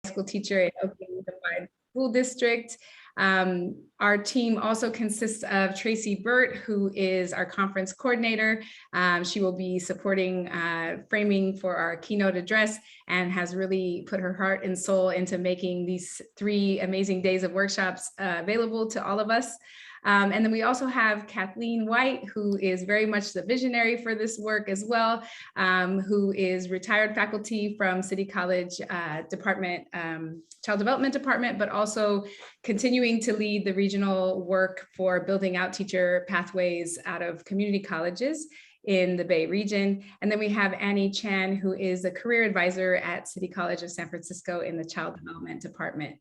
school teacher in Oakland Unified School District. Our team also consists of Tracy Burt, who is our conference coordinator. She will be supporting framing for our keynote address and has really put her heart and soul into making these 3 amazing days of workshops available to all of us. And then we also have Kathleen White, who is very much the visionary for this work as well, who is retired faculty from City College Department, Child Development Department, but also continuing to lead the regional work for building out teacher pathways out of community colleges in the Bay region. And then we have Annie Chan, who is a career advisor at City College of San Francisco in the Child Development Department.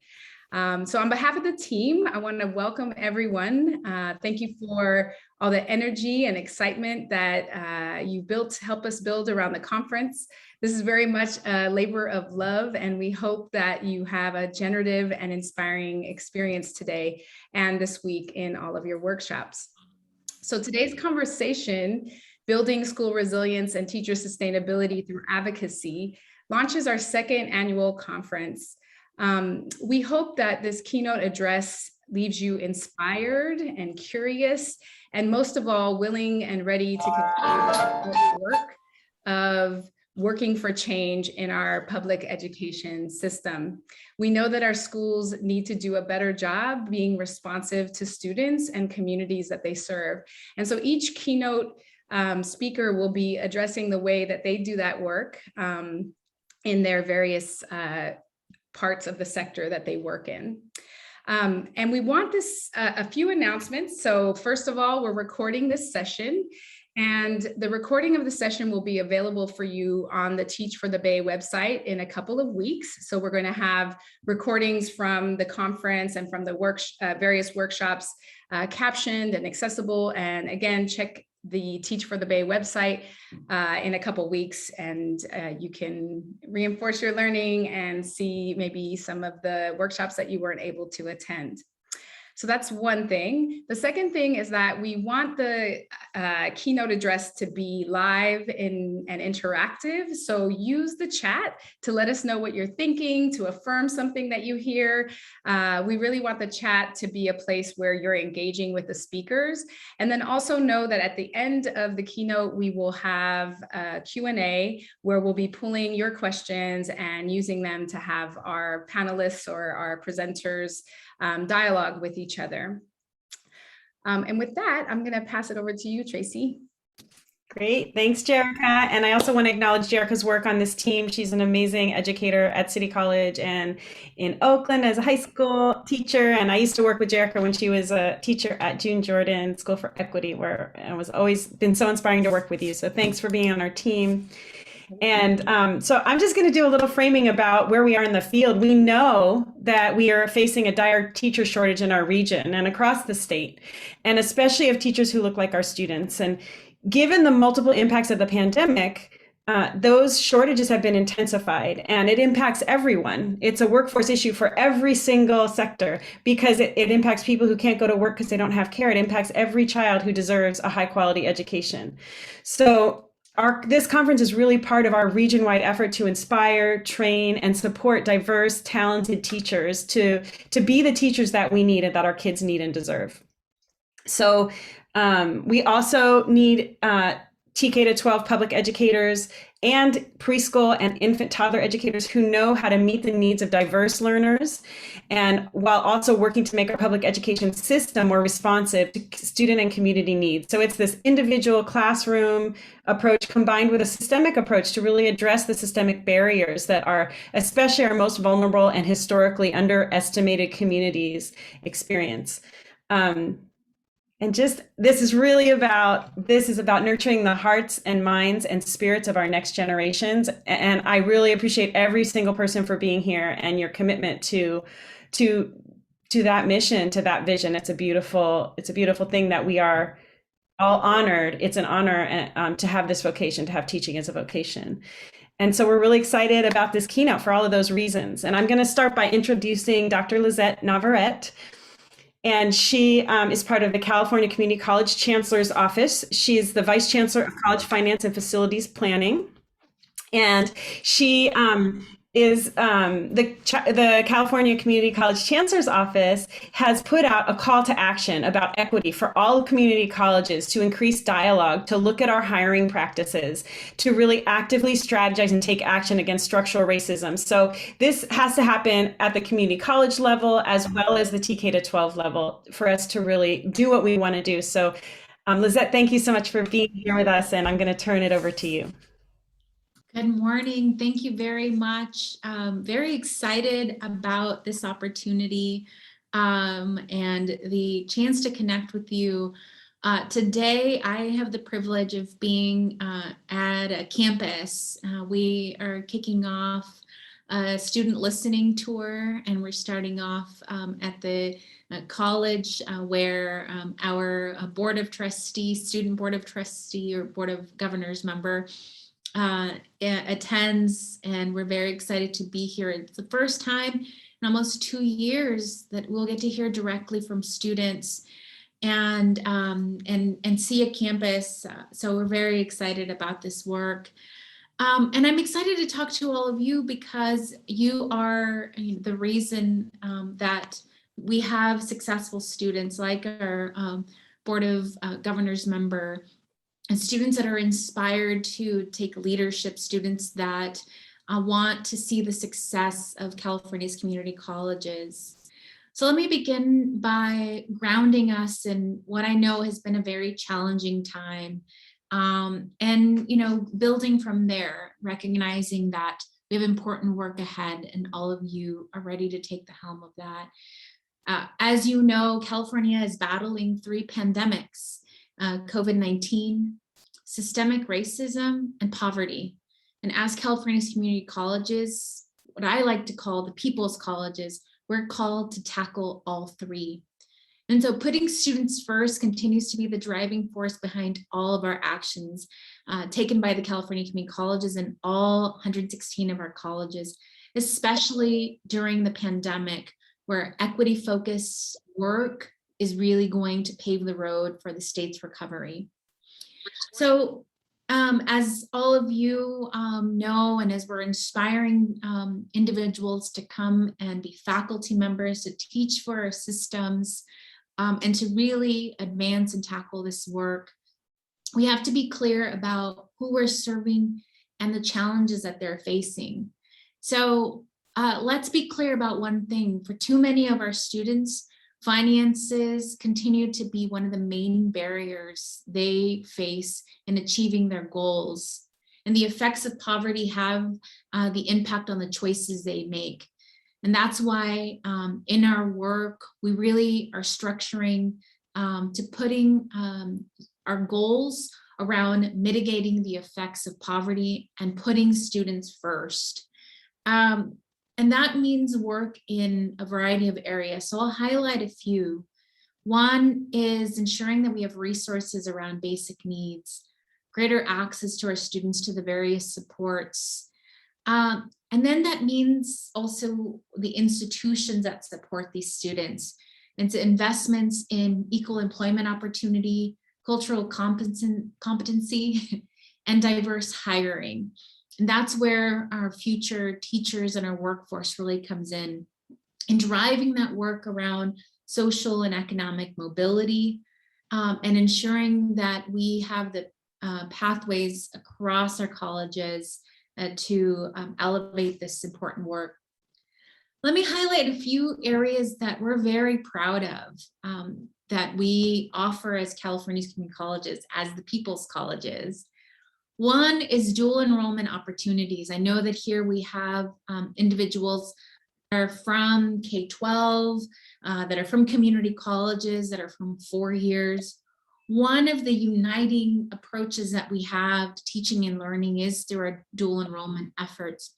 So on behalf of the team, I want to welcome everyone. Thank you for all the energy and excitement that you help us build around the conference. This is very much a labor of love, and we hope that you have a generative and inspiring experience today and this week in all of your workshops. So today's conversation, Building School Resilience and Teacher Sustainability Through Advocacy, launches our 2nd annual conference. We hope that this keynote address leaves you inspired and curious, and most of all, willing and ready to continue the work of working for change in our public education system. We know that our schools need to do a better job being responsive to students and communities that they serve. And so each keynote speaker will be addressing the way that they do that work in their various parts of the sector that they work in. And we want a few announcements. So first of all, we're recording this session, and the recording of the session will be available for you on the Teach for the Bay website in a couple of weeks. So we're going to have recordings from the conference and from the various workshops captioned and accessible. And again, check the Teach for the Bay website in a couple weeks, and you can reinforce your learning and see maybe some of the workshops that you weren't able to attend. So that's one thing. The second thing is that we want the keynote address to be live and interactive. So use the chat to let us know what you're thinking, to affirm something that you hear. We really want the chat to be a place where you're engaging with the speakers. And then also know that at the end of the keynote, we will have a Q&A where we'll be pulling your questions and using them to have our panelists or our presenters dialogue with each other. And with that, I'm going to pass it over to you, Tracy. Great, thanks, Jerica. And I also want to acknowledge Jerica's work on this team. She's an amazing educator at City College and in Oakland as a high school teacher. And I used to work with Jerica when she was a teacher at June Jordan School for Equity, where it was always been so inspiring to work with you. So thanks for being on our team. And so I'm just going to do a little framing about where we are in the field. We know that we are facing a dire teacher shortage in our region and across the state, and especially of teachers who look like our students. And given the multiple impacts of the pandemic, those shortages have been intensified, and it impacts everyone. It's a workforce issue for every single sector because it impacts people who can't go to work because they don't have care. It impacts every child who deserves a high quality education. So this conference is really part of our region-wide effort to inspire, train, and support diverse, talented teachers to be the teachers that we need and that our kids need and deserve. So we also need TK to 12 public educators and preschool and infant toddler educators who know how to meet the needs of diverse learners, and while also working to make our public education system more responsive to student and community needs. So it's this individual classroom approach combined with a systemic approach to really address the systemic barriers that are especially our most vulnerable and historically underestimated communities experience. And just, this is about nurturing the hearts and minds and spirits of our next generations. And I really appreciate every single person for being here and your commitment to that mission, to that vision. It's a beautiful thing that we are all honored. It's an honor to have this vocation, to have teaching as a vocation. And so we're really excited about this keynote for all of those reasons. And I'm going to start by introducing Dr. Lizette Navarette. And she is part of the California Community College Chancellor's Office. She is the Vice Chancellor of College Finance and Facilities Planning. And she is the California Community College Chancellor's Office has put out a call to action about equity for all community colleges to increase dialogue, to look at our hiring practices, to really actively strategize and take action against structural racism. So this has to happen at the community college level as well as the TK to 12 level for us to really do what we want to do. So Lizette, thank you so much for being here with us, and I'm going to turn it over to you. Good morning. Thank you very much. Very excited about this opportunity and the chance to connect with you. Today, I have the privilege of being at a campus. We are kicking off a student listening tour, and we're starting off at the college where our board of trustees, student board of trustee or board of governors member attends, and we're very excited to be here. It's the first time in almost 2 years that we'll get to hear directly from students and see a campus. So we're very excited about this work. And I'm excited to talk to all of you because you are the reason that we have successful students like our Board of Governors member, and students that are inspired to take leadership, students that want to see the success of California's community colleges. So let me begin by grounding us in what I know has been a very challenging time. And building from there, recognizing that we have important work ahead and all of you are ready to take the helm of that. As you know, California is battling 3 pandemics. COVID-19, systemic racism, and poverty. And as California's community colleges, what I like to call the people's colleges, we're called to tackle all 3. And so putting students first continues to be the driving force behind all of our actions taken by the California community colleges and all 116 of our colleges, especially during the pandemic, where equity-focused work is really going to pave the road for the state's recovery. So as all of you know, and as we're inspiring individuals to come and be faculty members, to teach for our systems, and to really advance and tackle this work, we have to be clear about who we're serving and the challenges that they're facing. So let's be clear about one thing. For too many of our students, finances continue to be one of the main barriers they face in achieving their goals. And the effects of poverty have the impact on the choices they make. And that's why in our work, we really are structuring to putting our goals around mitigating the effects of poverty and putting students first. And that means work in a variety of areas. So I'll highlight a few. One is ensuring that we have resources around basic needs, greater access to our students to the various supports. And then that means also the institutions that support these students. And so investments in equal employment opportunity, cultural competency, and diverse hiring. And that's where our future teachers and our workforce really comes in driving that work around social and economic mobility, and ensuring that we have the pathways across our colleges to elevate this important work. Let me highlight a few areas that we're very proud of that we offer as California's community colleges, as the people's colleges. One is dual enrollment opportunities. I know that here we have individuals that are from K-12, that are from community colleges, that are from 4 years. One of the uniting approaches that we have to teaching and learning is through our dual enrollment efforts.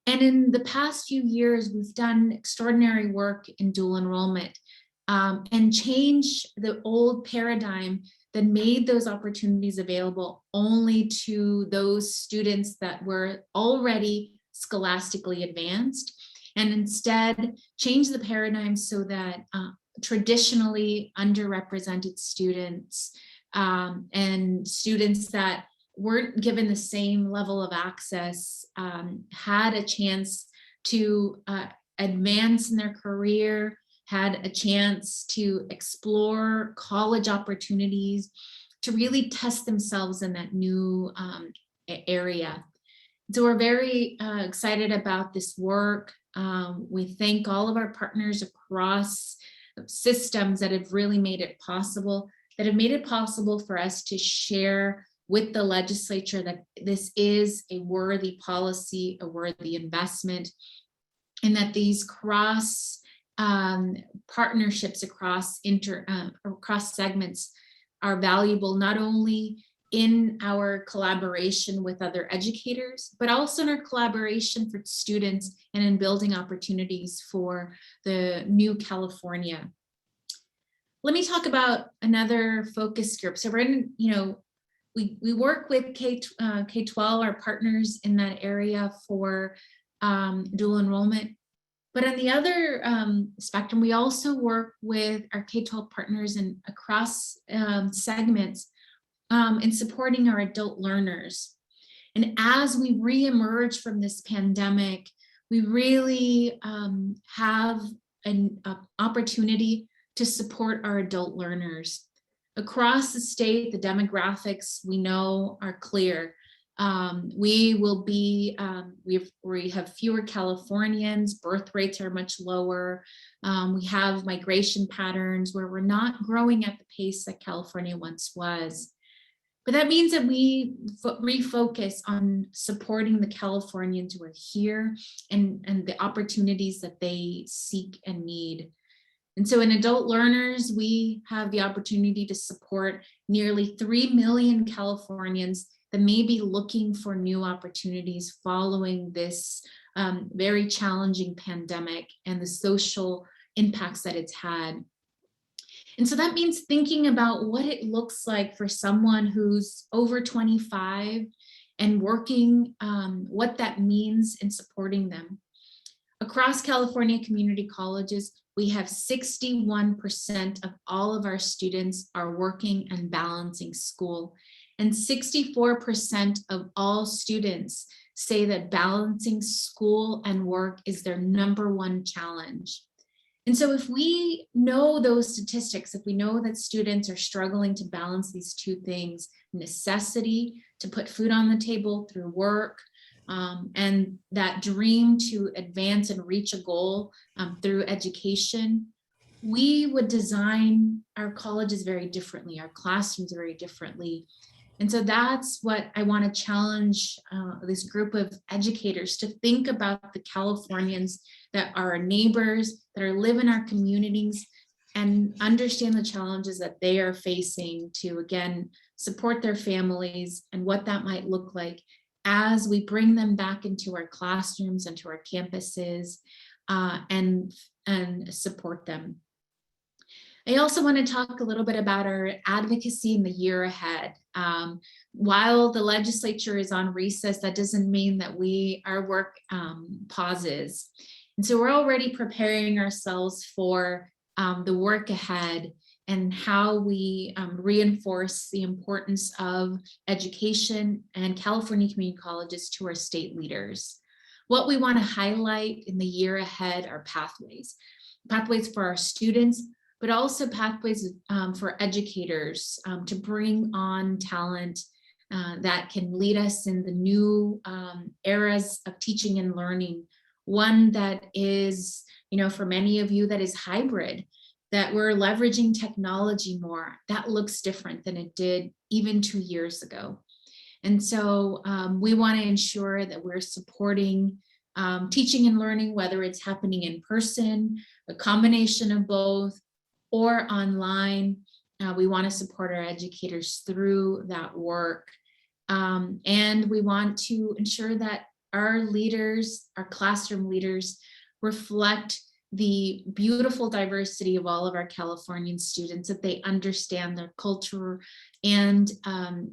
And in the past few years, we've done extraordinary work in dual enrollment and changed the old paradigm that made those opportunities available only to those students that were already scholastically advanced, and instead change the paradigm so that traditionally underrepresented students and students that weren't given the same level of access, had a chance to advance in their career, had a chance to explore college opportunities, to really test themselves in that new area. So we're very excited about this work. We thank all of our partners across systems that have really made it possible, for us to share with the legislature that this is a worthy policy, a worthy investment, and that these cross partnerships across segments are valuable, not only in our collaboration with other educators, but also in our collaboration for students and in building opportunities for the new California. Let me talk about another focus group. So we're in, we work with K-12, our partners in that area for dual enrollment. But on the other spectrum, we also work with our K-12 partners and across segments in supporting our adult learners. And as we reemerge from this pandemic, we really have an opportunity to support our adult learners. Across the state, the demographics we know are clear. We will be, we have fewer Californians, birth rates are much lower. We have migration patterns where we're not growing at the pace that California once was. But that means that we refocus on supporting the Californians who are here and the opportunities that they seek and need. And so in adult learners, we have the opportunity to support nearly 3 million Californians that may be looking for new opportunities following this very challenging pandemic and the social impacts that it's had. And so that means thinking about what it looks like for someone who's over 25 and working, what that means in supporting them. Across California community colleges, we have 61% of all of our students are working and balancing school. And 64% of all students say that balancing school and work is their #1 challenge. And so if we know those statistics, if we know that students are struggling to balance these two things, necessity to put food on the table through work, and that dream to advance and reach a goal through education, we would design our colleges very differently, our classrooms very differently. And so that's what I want to challenge this group of educators to think about, the Californians that are our neighbors, that are live in our communities, and understand the challenges that they are facing to, again, support their families and what that might look like as we bring them back into our classrooms and to our campuses and support them. I also want to talk a little bit about our advocacy in the year ahead. While the legislature is on recess, that doesn't mean that our work pauses. And so we're already preparing ourselves for the work ahead and how we reinforce the importance of education and California community colleges to our state leaders. What we want to highlight in the year ahead are pathways for our students, but also pathways for educators to bring on talent that can lead us in the new eras of teaching and learning. One that is, for many of you, that is hybrid, that we're leveraging technology more. That looks different than it did even 2 years ago. And so we want to ensure that we're supporting teaching and learning, whether it's happening in person, a combination of both, or online. We want to support our educators through that work. And we want to ensure that our leaders, our classroom leaders, reflect the beautiful diversity of all of our Californian students, that they understand their culture and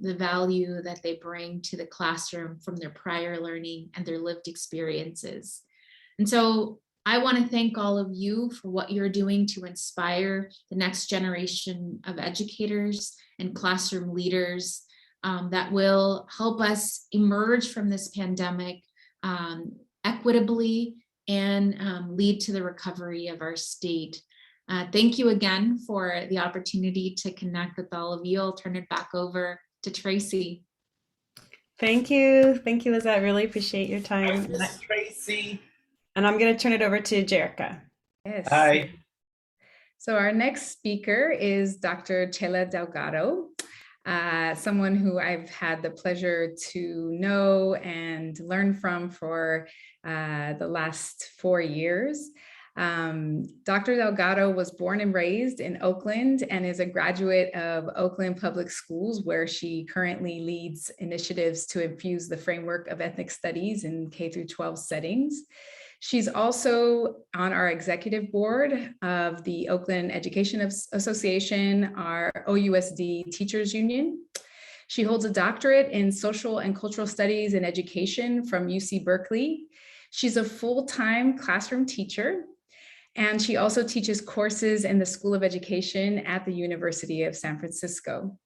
the value that they bring to the classroom from their prior learning and their lived experiences. And so I want to thank all of you for what you're doing to inspire the next generation of educators and classroom leaders that will help us emerge from this pandemic equitably and lead to the recovery of our state. Thank you again for the opportunity to connect with all of you. I'll turn it back over to Tracy. Thank you, Lizette. Really appreciate your time. Tracy. And I'm going to turn it over to Jerica. Yes. Hi. So our next speaker is Dr. Chela Delgado, someone who I've had the pleasure to know and learn from for the last 4 years. Dr. Delgado was born and raised in Oakland and is a graduate of Oakland Public Schools, where she currently leads initiatives to infuse the framework of ethnic studies in K-12 settings. She's also on our executive board of the Oakland Education Association, our OUSD Teachers Union. She holds a doctorate in social and cultural studies and education from UC Berkeley. She's a full-time classroom teacher, and she also teaches courses in the School of Education at the University of San Francisco.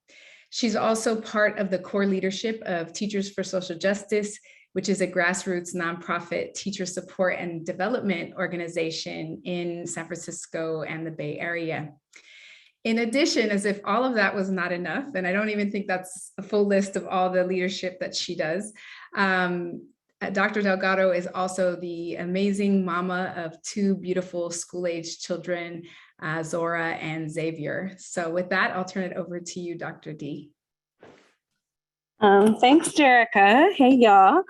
She's also part of the core leadership of Teachers for Social Justice, which is a grassroots nonprofit teacher support and development organization in San Francisco and the Bay Area. In addition, as if all of that was not enough, and I don't even think that's a full list of all the leadership that she does, Dr. Delgado is also the amazing mama of 2 beautiful school-age children, Zora and Xavier. So with that, I'll turn it over to you, Dr. D. Thanks, Jerica. Hey, y'all.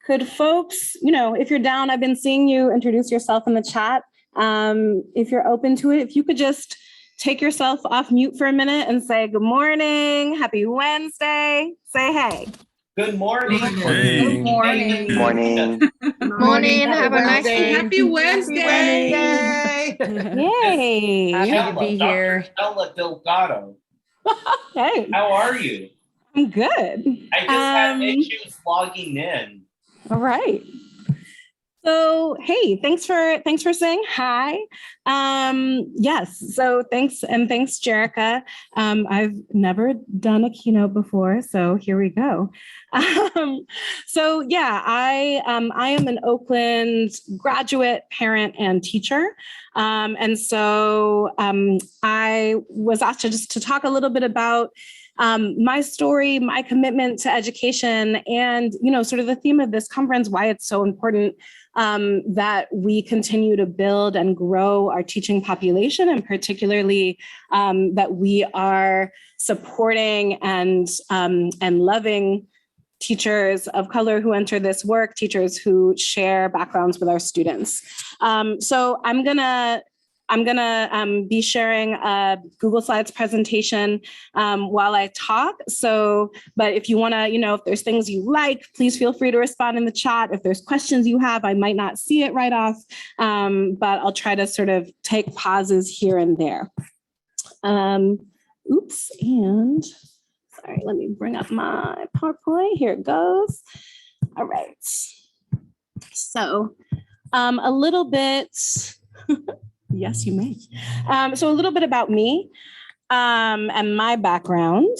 Could folks, if you're down, I've been seeing you introduce yourself in the chat. If you're open to it, if you could just take yourself off mute for a minute and say good morning, happy Wednesday, say hey. Good morning. Good morning. Good morning. Morning. Have a nice day. Happy Wednesday. Yay. Happy to be here. Chela Delgado. Hey, How are you? I'm good. I just had issues logging in. All right. So, hey, thanks for saying hi. Yes, so thanks, Jerica. I've never done a keynote before, so here we go. So yeah, I am an Oakland graduate, parent, and teacher. And so I was asked to talk a little bit about my story, my commitment to education, and sort of the theme of this conference, why it's so important that we continue to build and grow our teaching population, and particularly that we are supporting and loving teachers of color who enter this work, teachers who share backgrounds with our students. So I'm gonna be sharing a Google Slides presentation while I talk. So, but if you wanna, if there's things you like, please feel free to respond in the chat. If there's questions you have, I might not see it right off, but I'll try to sort of take pauses here and there. Oops, and sorry, let me bring up my PowerPoint. Here it goes. All right. So a little bit, yes, you may. So a little bit about me and my background.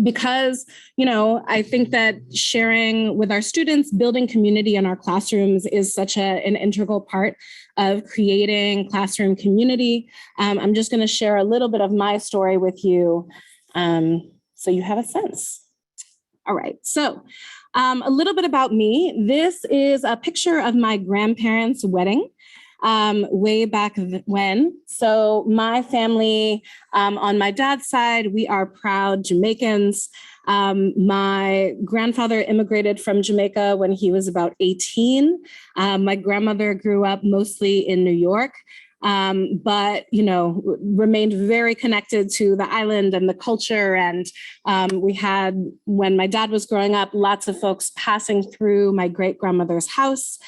Because, I think that sharing with our students, building community in our classrooms is such an integral part of creating classroom community. I'm just going to share a little bit of my story with you so you have a sense. All right, so a little bit about me. This is a picture of my grandparents' wedding. Way back when. So my family, on my dad's side, we are proud Jamaicans. My grandfather immigrated from Jamaica when he was about 18. My grandmother grew up mostly in New York, but, remained very connected to the island and the culture. And we had, when my dad was growing up, lots of folks passing through my great-grandmother's house.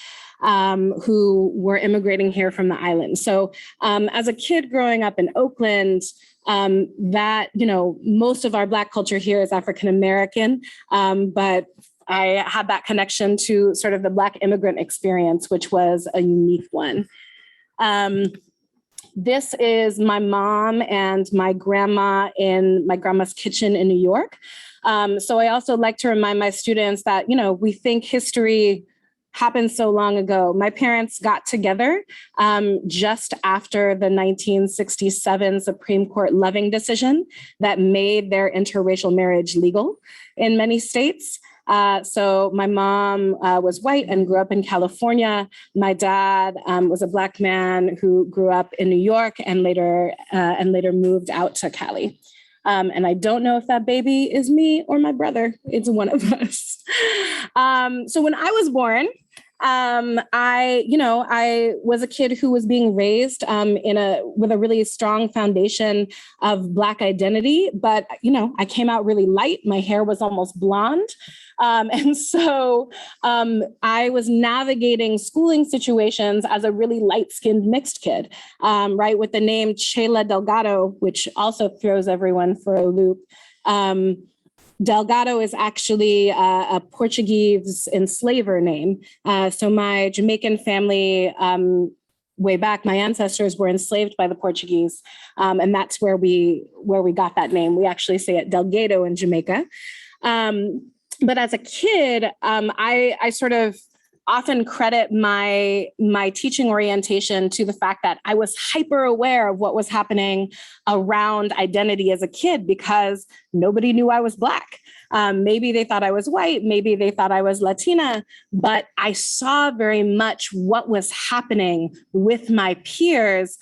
Who were immigrating here from the island. So as a kid growing up in Oakland, that, most of our Black culture here is African-American, but I had that connection to sort of the Black immigrant experience, which was a unique one. This is my mom and my grandma in my grandma's kitchen in New York. So I also like to remind my students that, we think history happened so long ago. My parents got together just after the 1967 Supreme Court Loving decision that made their interracial marriage legal in many states. So my mom was white and grew up in California. My dad was a Black man who grew up in New York and later moved out to Cali. And I don't know if that baby is me or my brother. It's one of us. So when I was born, I was a kid who was being raised with a really strong foundation of Black identity. But, I came out really light. My hair was almost blonde. And so I was navigating schooling situations as a really light-skinned mixed kid, right, with the name Chela Delgado, which also throws everyone for a loop. Delgado is actually a Portuguese enslaver name. So my Jamaican family, way back, my ancestors were enslaved by the Portuguese, and that's where we got that name. We actually say it Delgado in Jamaica. But as a kid, I sort of often credit my teaching orientation to the fact that I was hyper aware of what was happening around identity as a kid because nobody knew I was Black. Maybe they thought I was white, maybe they thought I was Latina, but I saw very much what was happening with my peers,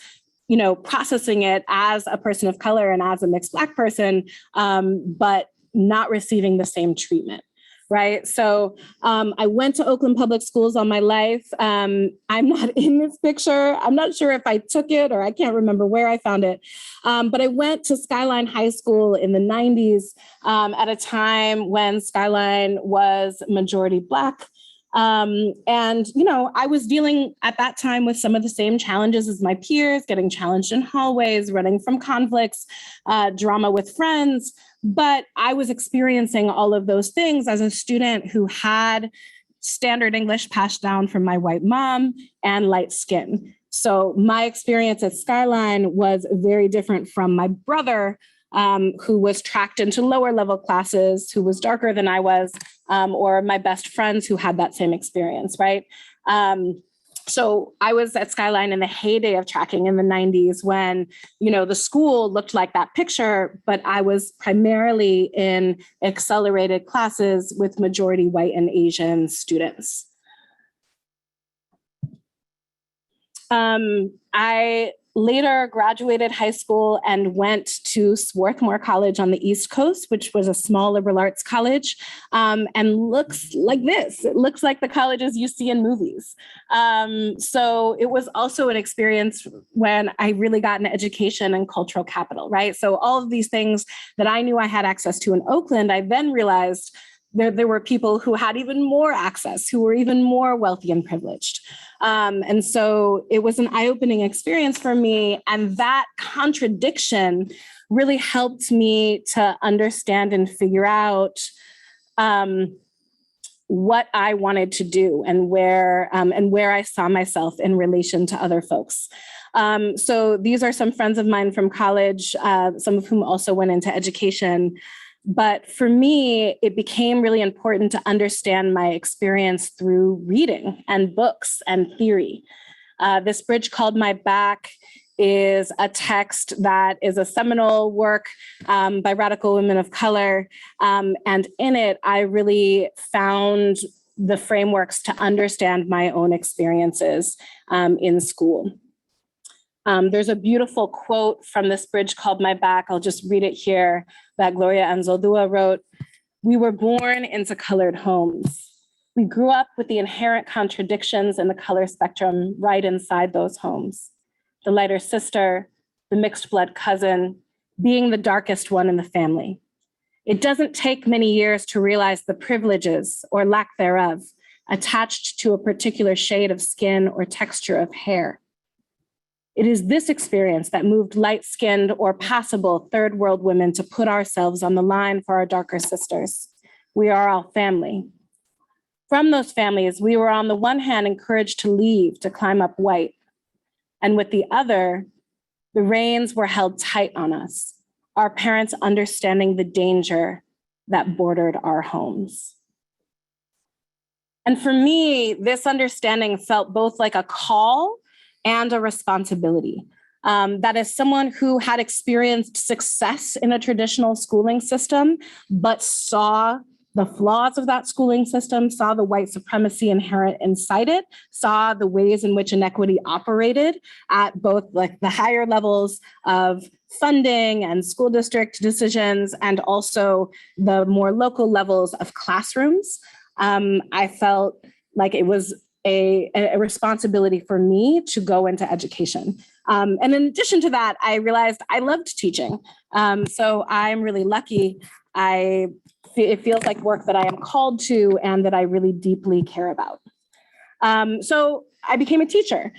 processing it as a person of color and as a mixed Black person, but not receiving the same treatment. Right. So I went to Oakland Public Schools all my life. I'm not in this picture. I'm not sure if I took it or I can't remember where I found it. But I went to Skyline High School in the 90s at a time when Skyline was majority Black. And, I was dealing at that time with some of the same challenges as my peers, getting challenged in hallways, running from conflicts, drama with friends. But I was experiencing all of those things as a student who had standard English passed down from my white mom and light skin. So my experience at Skyline was very different from my brother, who was tracked into lower level classes, who was darker than I was, or my best friends who had that same experience, right? So I was at Skyline in the heyday of tracking in the 90s when, the school looked like that picture, but I was primarily in accelerated classes with majority white and Asian students. I later graduated high school and went to Swarthmore College on the East Coast, which was a small liberal arts college, and looks like this. It looks like the colleges you see in movies. So it was also an experience when I really got an education and cultural capital, right? So all of these things that I knew I had access to in Oakland, I then realized there were people who had even more access, who were even more wealthy and privileged. And so it was an eye-opening experience for me. And that contradiction really helped me to understand and figure out what I wanted to do and where I saw myself in relation to other folks. So these are some friends of mine from college, some of whom also went into education. But for me, it became really important to understand my experience through reading and books and theory. This Bridge Called My Back is a text that is a seminal work by radical women of color. And in it, I really found the frameworks to understand my own experiences in school. There's a beautiful quote from This Bridge Called My Back. I'll just read it here, that Gloria Anzaldúa wrote. "We were born into colored homes. We grew up with the inherent contradictions in the color spectrum right inside those homes. The lighter sister, the mixed blood cousin, being the darkest one in the family. It doesn't take many years to realize the privileges, or lack thereof, attached to a particular shade of skin or texture of hair. It is this experience that moved light-skinned or passable third world women to put ourselves on the line for our darker sisters. We are all family. From those families, we were on the one hand encouraged to leave, to climb up white. And with the other, The reins were held tight on us, our parents understanding the danger that bordered our homes. And for me, this understanding felt both like a call and a responsibility. That as someone who had experienced success in a traditional schooling system, but saw the flaws of that schooling system, saw the white supremacy inherent inside it, saw the ways in which inequity operated at both like the higher levels of funding and school district decisions, and also the more local levels of classrooms. I felt like it was a responsibility for me to go into education. And in addition to that, I realized I loved teaching. So I'm really lucky. It feels like work that I am called to and that I really deeply care about. So I became a teacher.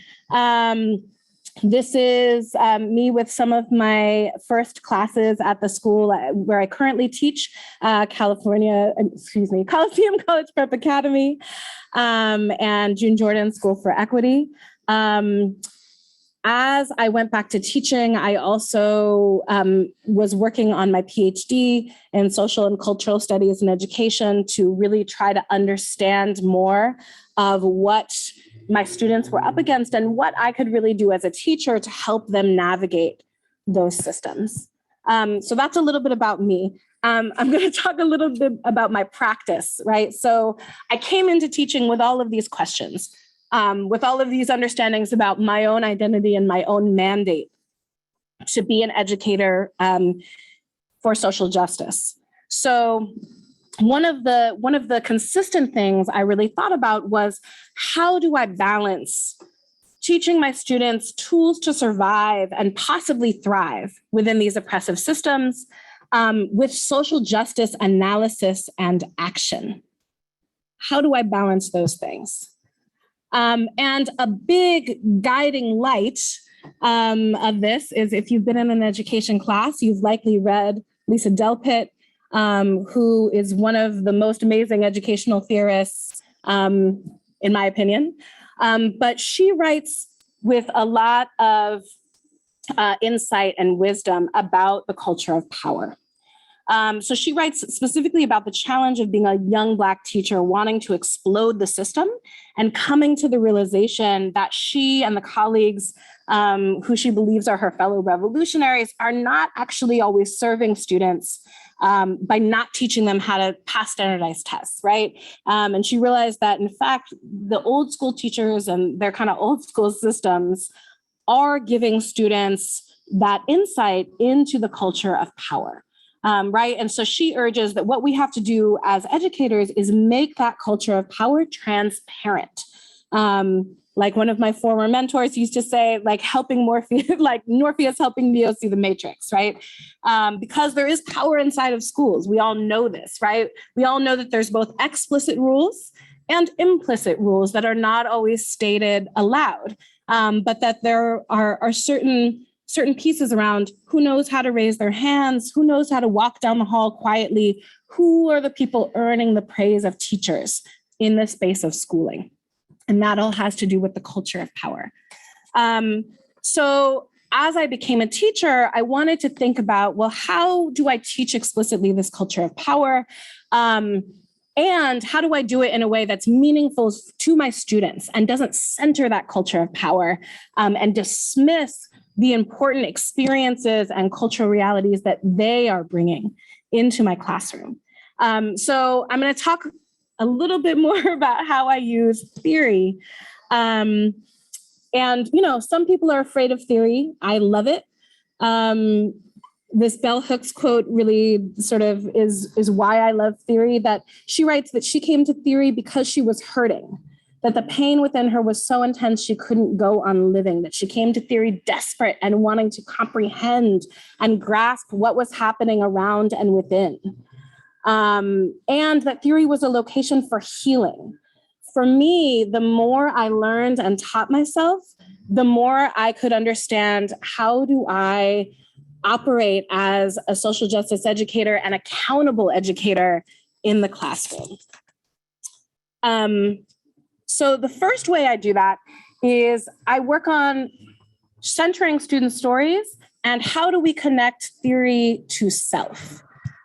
This is me with some of my first classes at the school where I currently teach, Coliseum College Prep Academy, and June Jordan School for Equity. As I went back to teaching, I also was working on my PhD in social and cultural studies and education to really try to understand more of what my students were up against and what I could really do as a teacher to help them navigate those systems. So that's a little bit about me. I'm going to talk a little bit about my practice, right? So I came into teaching with all of these questions, with all of these understandings about my own identity and my own mandate to be an educator for social justice. So one of the consistent things I really thought about was, how do I balance teaching my students tools to survive and possibly thrive within these oppressive systems with social justice analysis and action? How do I balance those things? And a big guiding light of this is, if you've been in an education class, you've likely read Lisa Delpit, who is one of the most amazing educational theorists, in my opinion. But she writes with a lot of insight and wisdom about the culture of power. So she writes specifically about the challenge of being a young Black teacher wanting to explode the system and coming to the realization that she and the colleagues who she believes are her fellow revolutionaries are not actually always serving students by not teaching them how to pass standardized tests, right? And she realized that, in fact, the old school teachers and their kind of old school systems are giving students that insight into the culture of power. Right. And so she urges that what we have to do as educators is make that culture of power transparent. Like one of my former mentors used to say, like helping Morpheus, like Morpheus helping Neo see the Matrix, right? Because there is power inside of schools. We all know this, right? We all know that there's both explicit rules and implicit rules that are not always stated aloud, but that there are certain pieces around who knows how to raise their hands, who knows how to walk down the hall quietly, who are the people earning the praise of teachers in the space of schooling. And that all has to do with the culture of power. So as I became a teacher, I wanted to think about, well, how do I teach explicitly this culture of power? And how do I do it in a way that's meaningful to my students and doesn't center that culture of power and dismiss the important experiences and cultural realities that they are bringing into my classroom. So I'm going to talk a little bit more about how I use theory. And, you know, some people are afraid of theory. I love it. This Bell Hooks quote really sort of is why I love theory, that she writes that she came to theory because she was hurting, that the pain within her was so intense she couldn't go on living, that she came to theory desperate and wanting to comprehend and grasp what was happening around and within. And that theory was a location for healing. For me, the more I learned and taught myself, the more I could understand, how do I operate as a social justice educator and accountable educator in the classroom. So the first way I do that is I work on centering student stories, and how do we connect theory to self?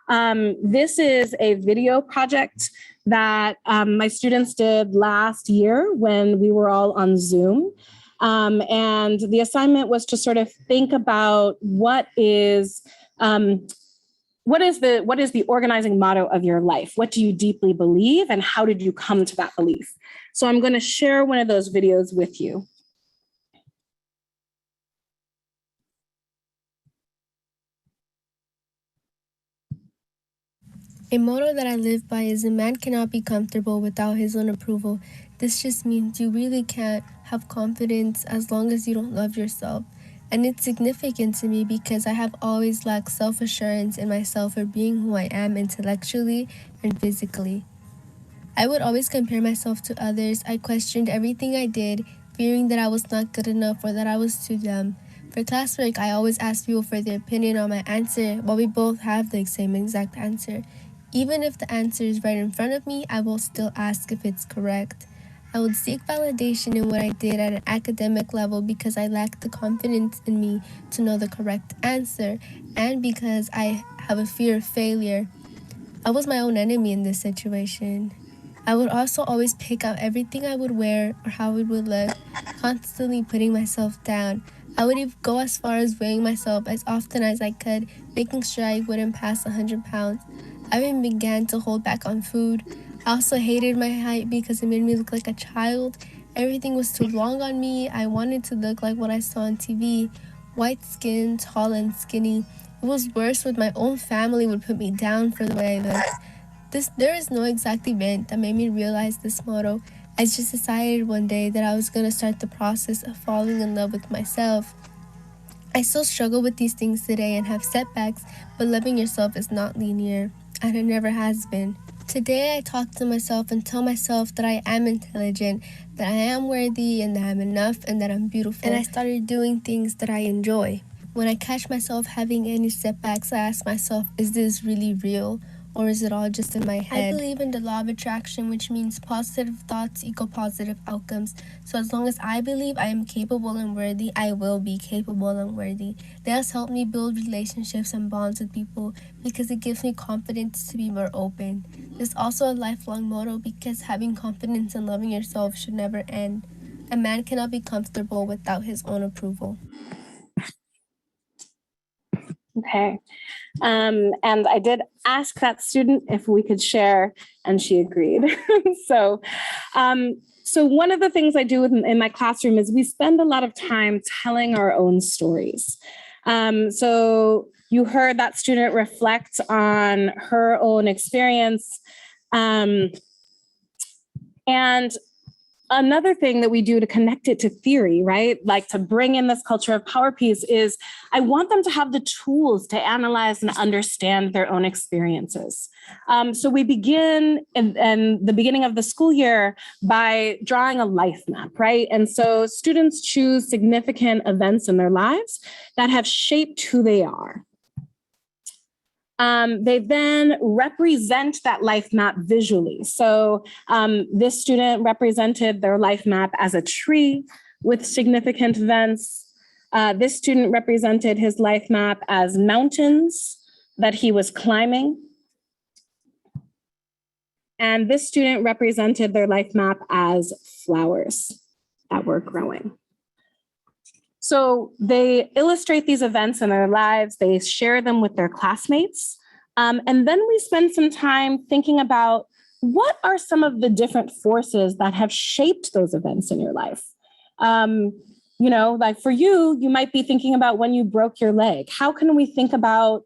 This is a video project that my students did last year when we were all on Zoom. And the assignment was to sort of think about what is the organizing motto of your life? What do you deeply believe, and how did you come to that belief? So I'm going to share one of those videos with you. A motto that I live by is a man cannot be comfortable without his own approval. This just means you really can't have confidence as long as you don't love yourself. And it's significant to me because I have always lacked self-assurance in myself for being who I am intellectually and physically. I would always compare myself to others. I questioned everything I did, fearing that I was not good enough or that I was too dumb. For classwork, I always asked people for their opinion on my answer, while we both have the same exact answer. Even if the answer is right in front of me, I will still ask if it's correct. I would seek validation in what I did at an academic level because I lacked the confidence in me to know the correct answer, and because I have a fear of failure. I was my own enemy in this situation. I would also always pick out everything I would wear or how it would look, constantly putting myself down. I would even go as far as weighing myself as often as I could, making sure I wouldn't pass 100 pounds. I even began to hold back on food. I also hated my height because it made me look like a child. Everything was too long on me. I wanted to look like what I saw on TV. White skin, tall and skinny. It was worse when my own family would put me down for the way I looked. There is no exact event that made me realize this motto. I just decided one day that I was going to start the process of falling in love with myself. I still struggle with these things today and have setbacks, but loving yourself is not linear, and it never has been. Today I talk to myself and tell myself that I am intelligent, that I am worthy, and that I'm enough, and that I'm beautiful. And I started doing things that I enjoy. When I catch myself having any setbacks, I ask myself, is this really real? Or is it all just in my head? I believe in the law of attraction, which means positive thoughts equal positive outcomes. So as long as I believe I am capable and worthy, I will be capable and worthy. That has helped me build relationships and bonds with people because it gives me confidence to be more open. It's also a lifelong motto because having confidence and loving yourself should never end. A man cannot be comfortable without his own approval. Okay. And I did ask that student if we could share, and she agreed. So one of the things I do in my classroom is we spend a lot of time telling our own stories. So you heard that student reflect on her own experience. And another thing that we do to connect it to theory, right? Like to bring in this culture of power piece is I want them to have the tools to analyze and understand their own experiences. So we begin in the beginning of the school year by drawing a life map, right? And so students choose significant events in their lives that have shaped who they are. They then represent that life map visually. So this student represented their life map as a tree with significant events. This student represented his life map as mountains that he was climbing. And this student represented their life map as flowers that were growing. So they illustrate these events in their lives, they share them with their classmates, and then we spend some time thinking about what are some of the different forces that have shaped those events in your life. Like for you, you might be thinking about when you broke your leg. How can we think about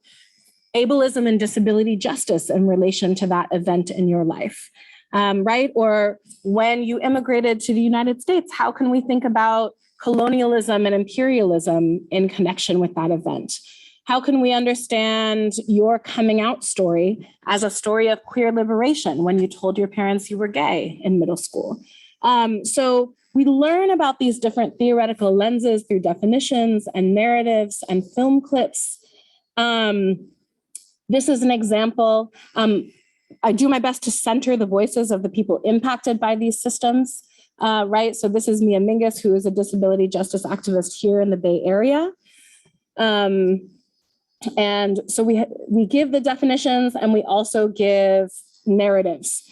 ableism and disability justice in relation to that event in your life, right? Or when you immigrated to the United States, how can we think about colonialism and imperialism in connection with that event? How can we understand your coming out story as a story of queer liberation when you told your parents you were gay in middle school? So we learn about these different theoretical lenses through definitions and narratives and film clips. This is an example. I do my best to center the voices of the people impacted by these systems. right? So this is Mia Mingus, who is a disability justice activist here in the Bay Area. And so we give the definitions, and we also give narratives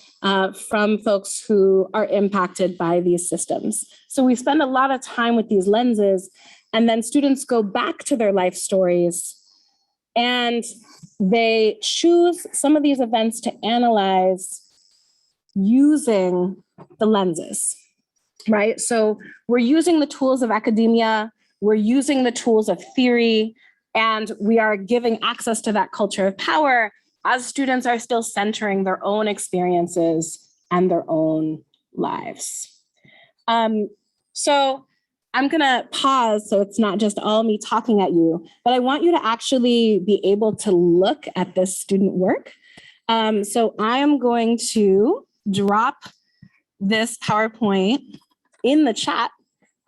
from folks who are impacted by these systems. So we spend a lot of time with these lenses, and then students go back to their life stories and they choose some of these events to analyze using the lenses, right? So we're using the tools of academia, we're using the tools of theory, and we are giving access to that culture of power as students are still centering their own experiences and their own lives. So I'm gonna pause so it's not just all me talking at you, but I want you to actually be able to look at this student work. So I am going to drop this PowerPoint in the chat.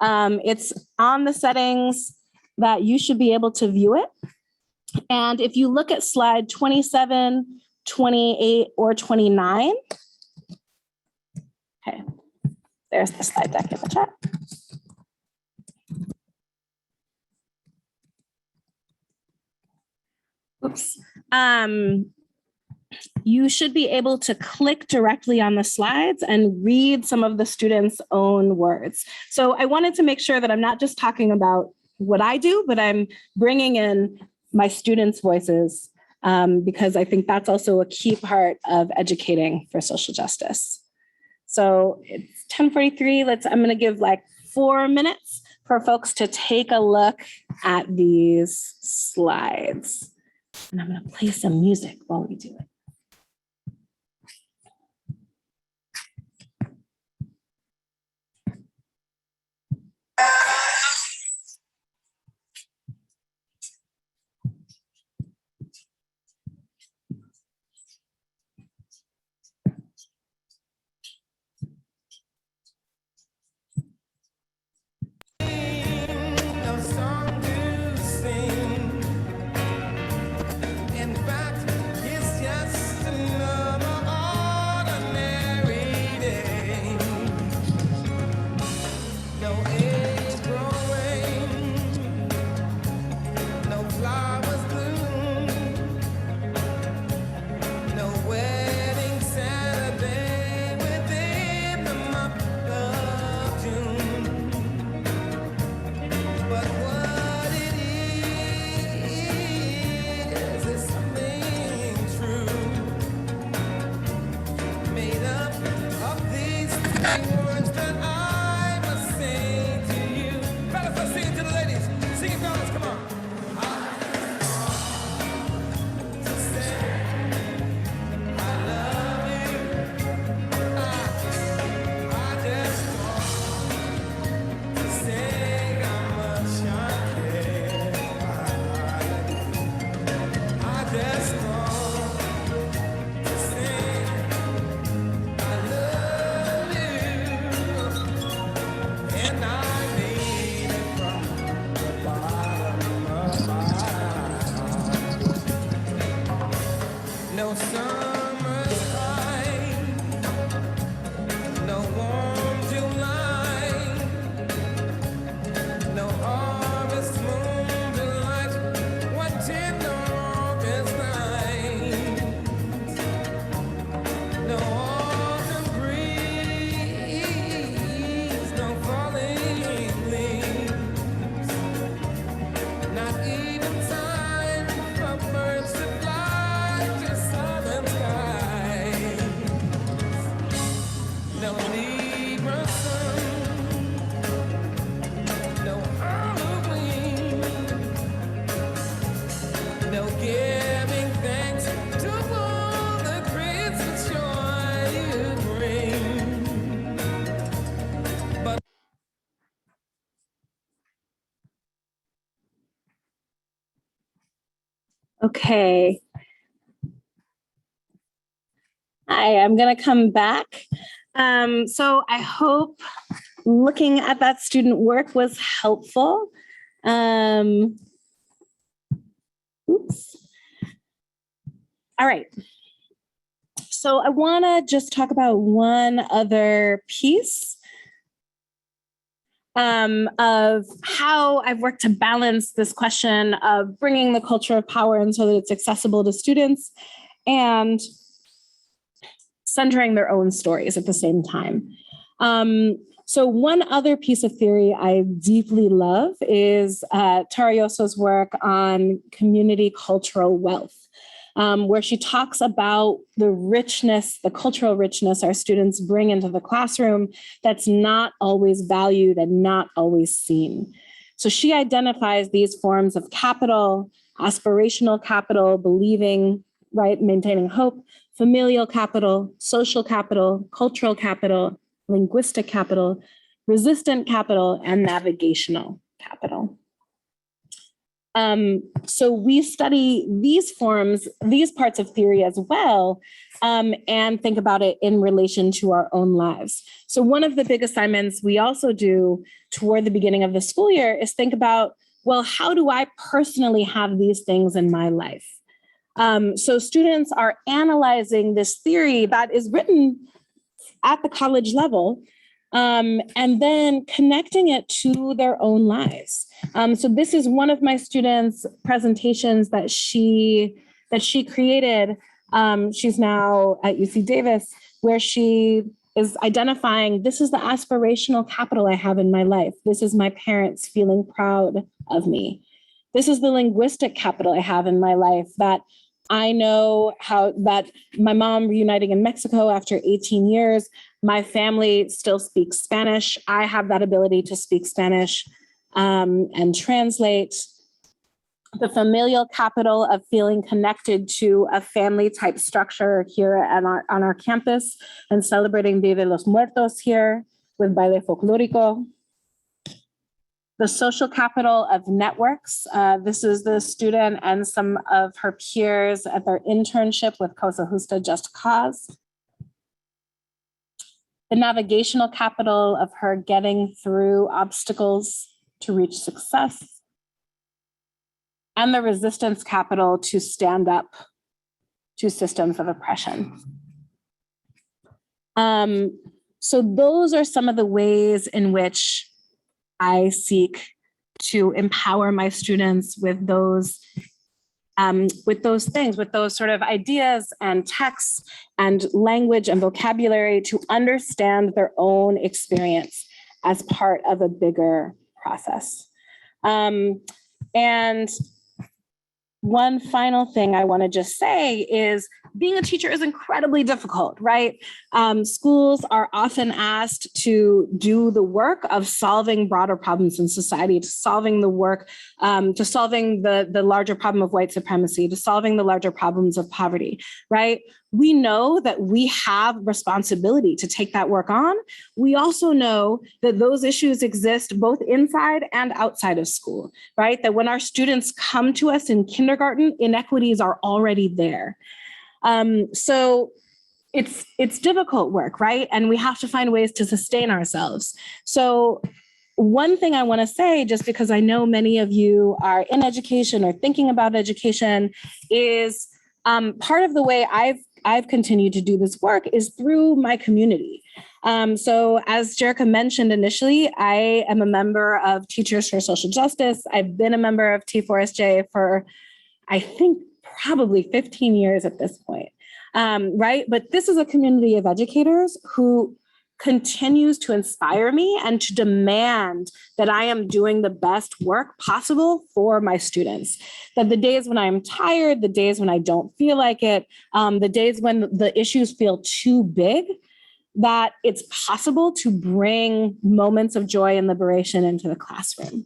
It's on the settings that you should be able to view it. And if you look at slide 27, 28, or 29, okay, there's the slide deck in the chat. Oops. You should be able to click directly on the slides and read some of the students' own words. So I wanted to make sure that I'm not just talking about what I do, but I'm bringing in my students' voices because I think that's also a key part of educating for social justice. So it's 10:43. I'm going to give like 4 minutes for folks to take a look at these slides. And I'm going to play some music while we do it. Okay. Hi, I'm going to come back. So I hope looking at that student work was helpful. Oops. All right. So I want to just talk about one other piece of how I've worked to balance this question of bringing the culture of power in so that it's accessible to students and centering their own stories at the same time. So one other piece of theory I deeply love is Tarioso's work on community cultural wealth, where she talks about the richness, the cultural richness our students bring into the classroom that's not always valued and not always seen. So she identifies these forms of capital, aspirational capital, believing, right, maintaining hope, familial capital, social capital, cultural capital, linguistic capital, resistant capital, and navigational capital. So we study these forms, these parts of theory as well, and think about it in relation to our own lives. So one of the big assignments we also do toward the beginning of the school year is think about, well, how do I personally have these things in my life? So students are analyzing this theory that is written at the college level, and then connecting it to their own lives. So this is one of my students' presentations that she created. She's now at UC Davis, where she is identifying, this is the aspirational capital I have in my life. This is my parents feeling proud of me. This is the linguistic capital I have in my life, that I know how that my mom reuniting in Mexico after 18 years, my family still speaks Spanish. I have that ability to speak Spanish and translate. The familial capital of feeling connected to a family type structure here on our campus and celebrating Dia de los Muertos here with Baile Folclórico. The social capital of networks. This is the student and some of her peers at their internship with Cosa Justa Just Cause. The navigational capital of her getting through obstacles to reach success. And the resistance capital to stand up to systems of oppression. So those are some of the ways in which I seek to empower my students with those things, with those sort of ideas and texts and language and vocabulary to understand their own experience as part of a bigger process. And one final thing I want to just say is being a teacher is incredibly difficult, right? Schools are often asked to do the work of solving broader problems in society, to solving the work, to solving the larger problem of white supremacy, to solving the larger problems of poverty, right? We know that we have responsibility to take that work on. We also know that those issues exist both inside and outside of school, right? That when our students come to us in kindergarten, inequities are already there. So it's difficult work, right? And we have to find ways to sustain ourselves. So one thing I want to say, just because I know many of you are in education or thinking about education, is part of the way I've continued to do this work is through my community. So as Jerica mentioned initially, I am a member of Teachers for Social Justice. I've been a member of T4SJ for, I think, probably 15 years at this point, right? But this is a community of educators who continues to inspire me and to demand that I am doing the best work possible for my students. That the days when I'm tired, the days when I don't feel like it, the days when the issues feel too big, that it's possible to bring moments of joy and liberation into the classroom.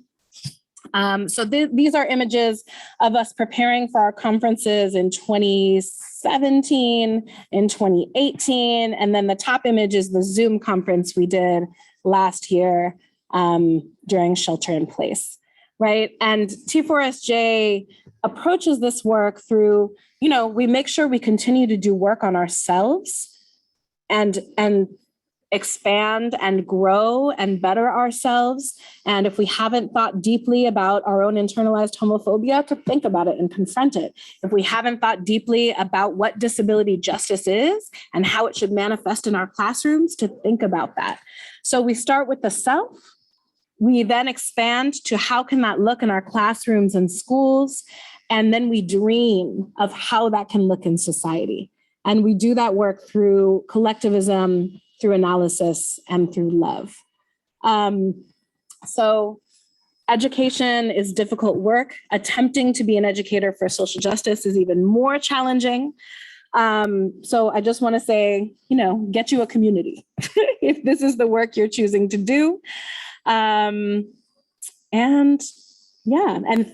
So these are images of us preparing for our conferences in 2017, in 2018, and then the top image is the Zoom conference we did last year during shelter in place, right? And T4SJ approaches this work through, we make sure we continue to do work on ourselves and expand and grow and better ourselves. And if we haven't thought deeply about our own internalized homophobia, to think about it and confront it. If we haven't thought deeply about what disability justice is and how it should manifest in our classrooms, to think about that. So we start with the self, We then expand to how can that look in our classrooms and schools? And then we dream of how that can look in society. And we do that work through collectivism, through analysis, and through love. So education is difficult work. Attempting to be an educator for social justice is even more challenging. So I just want to say, get you a community if this is the work you're choosing to do. And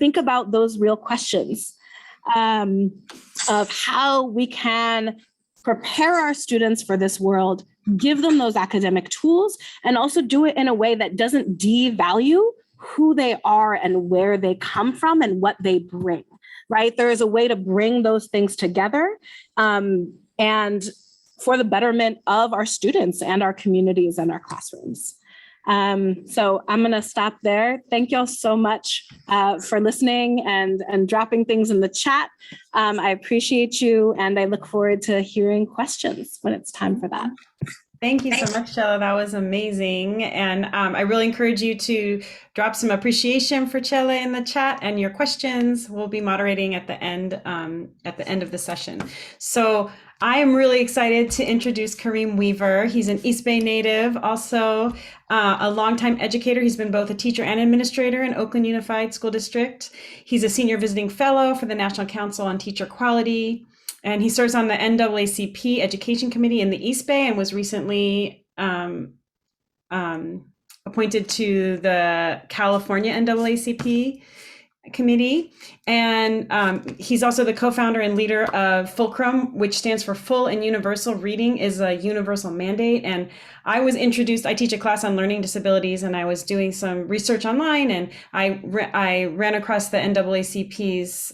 think about those real questions of how we can prepare our students for this world, give them those academic tools, and also do it in a way that doesn't devalue who they are and where they come from and what they bring, right? There is a way to bring those things together and for the betterment of our students and our communities and our classrooms. So I'm going to stop there. Thank y'all so much for listening and dropping things in the chat. I appreciate you, and I look forward to hearing questions when it's time for that. Thank you so much, Chela. That was amazing. And I really encourage you to drop some appreciation for Chela in the chat, and your questions we'll be moderating at the end of the session. So I am really excited to introduce Kareem Weaver. He's an East Bay native, also a longtime educator. He's been both a teacher and administrator in Oakland Unified School District. He's a senior visiting fellow for the National Council on Teacher Quality. And he serves on the NAACP Education Committee in the East Bay and was recently appointed to the California NAACP committee. And he's also the co-founder and leader of FULCRUM, which stands for Full and Universal Reading is a Universal Mandate. And I teach a class on learning disabilities, and I was doing some research online, and I ran across the NAACP's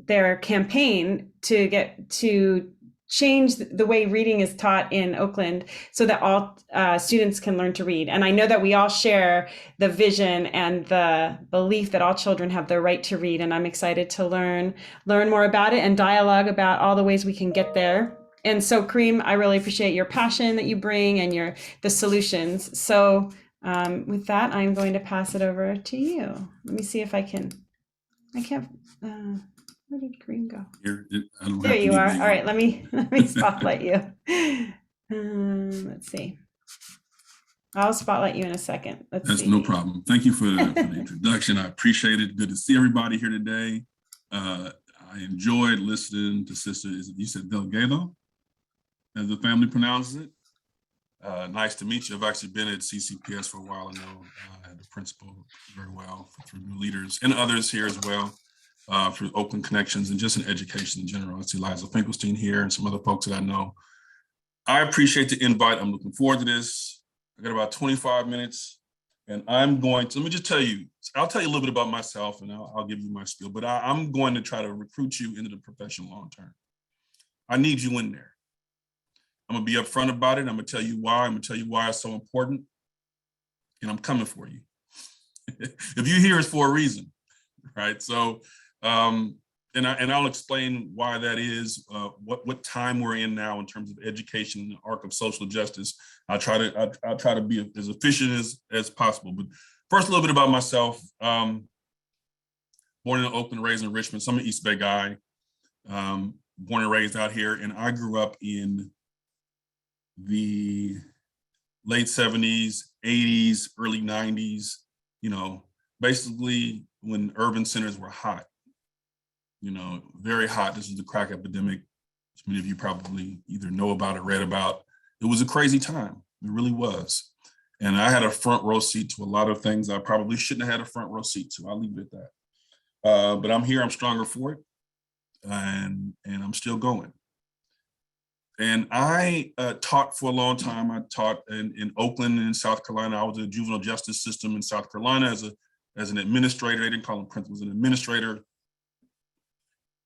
their campaign to change the way reading is taught in Oakland so that all students can learn to read. And I know that we all share the vision and the belief that all children have the right to read. And I'm excited to learn more about it and dialogue about all the ways we can get there. And so, Kareem, I really appreciate your passion that you bring and the solutions. So with that, I'm going to pass it over to you. Let me see if I can't, where did Kareem go? There you are. All right, let me spotlight you. Let's see. I'll spotlight you in a second. That's no problem. Thank you for the introduction. I appreciate it. Good to see everybody here today. I enjoyed listening to Sister, you said Delgado, as the family pronounces it. Nice to meet you. I've actually been at CCPS for a while. I know the principal very well, through new leaders and others here as well. For Oakland connections and just in education in general. I see Liza Finkelstein here and some other folks that I know. I appreciate the invite. I'm looking forward to this. I got about 25 minutes, and I'm going to, let me just tell you, I'll tell you a little bit about myself, and I'll give you my spiel, but I'm going to try to recruit you into the profession long term. I need you in there. I'm gonna be upfront about it. I'm gonna tell you why. I'm gonna tell you why it's so important, and I'm coming for you. If you're here, it's for a reason, right? So, and I'll explain why that is, what time we're in now in terms of education in the arc of social justice. I'll try to be as efficient as possible. But first, a little bit about myself. Born in Oakland, raised in Richmond. So I'm an East Bay guy, born and raised out here. And I grew up in the late 70s, 80s, early 90s, basically when urban centers were hot. Very hot. This is the crack epidemic, which many of you probably either know about or read about. It was a crazy time. It really was. And I had a front row seat to a lot of things I probably shouldn't have had a front row seat to. I'll leave it at that. But I'm here, I'm stronger for it. And I'm still going. And I taught for a long time. I taught in Oakland and in South Carolina. I was in the juvenile justice system in South Carolina as an administrator. They didn't call them principals, an administrator.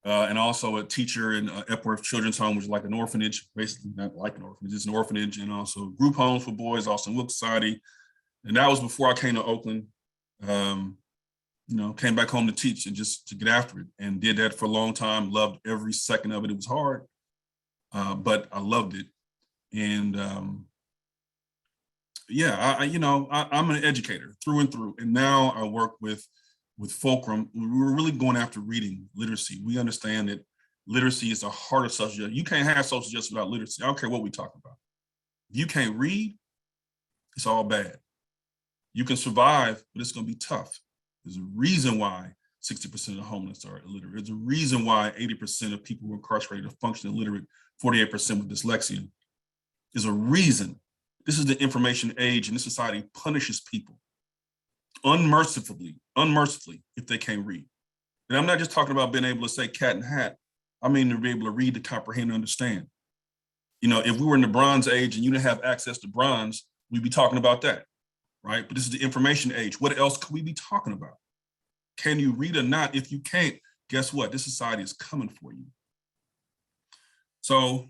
And also a teacher in Epworth Children's Home, which is like an orphanage, basically not like an orphanage, it's an orphanage, and also group homes for boys, also in Wilk Society. And that was before I came to Oakland, came back home to teach and just to get after it, and did that for a long time, loved every second of it. It was hard, but I loved it. And yeah, I'm an educator through and through, and now I work with FULCRUM. We're really going after reading literacy. We understand that literacy is the heart of social justice. You can't have social justice without literacy. I don't care what we talk about. If you can't read, it's all bad. You can survive, but it's going to be tough. There's a reason why 60% of the homeless are illiterate. There's a reason why 80% of people who are incarcerated are functionally illiterate, 48% with dyslexia. There's a reason. This is the information age, and this society punishes people unmercifully if they can't read. And I'm not just talking about being able to say cat and hat. I mean to be able to read, to comprehend, and understand. If we were in the Bronze Age and you didn't have access to bronze, we'd be talking about that, right? But this is the information age. What else could we be talking about? Can you read or not? If you can't, guess what? This society is coming for you. So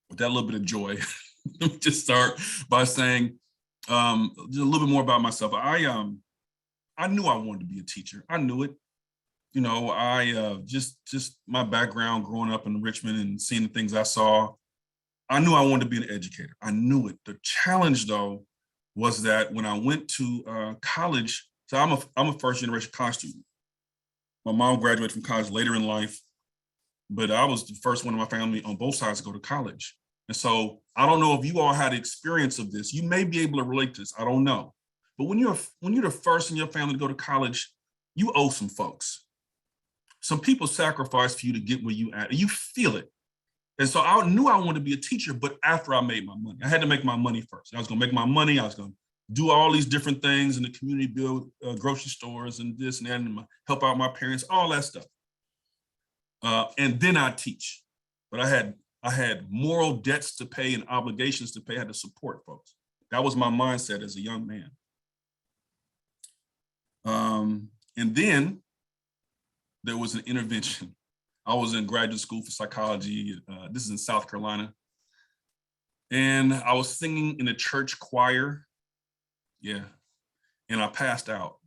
with that little bit of joy, let me just start by saying just a little bit more about myself. I knew I wanted to be a teacher. I knew it. I just my background growing up in Richmond and seeing the things I saw, I knew I wanted to be an educator. I knew it. The challenge, though, was that when I went to college, so I'm a first generation college student. My mom graduated from college later in life, but I was the first one in my family on both sides to go to college. And so I don't know if you all had experience of this. You may be able to relate to this. I don't know. But when you're the first in your family to go to college, you owe some folks. Some people sacrifice for you to get where you at, and you feel it. And so I knew I wanted to be a teacher, but after I made my money, I had to make my money first. I was going to make my money. I was going to do all these different things in the community, build grocery stores and this and that, and help out my parents, all that stuff. And then I teach. But I had moral debts to pay and obligations to pay. I had to support folks. That was my mindset as a young man. And then there was an intervention. I was in graduate school for psychology. This is in South Carolina. And I was singing in a church choir. Yeah. And I passed out.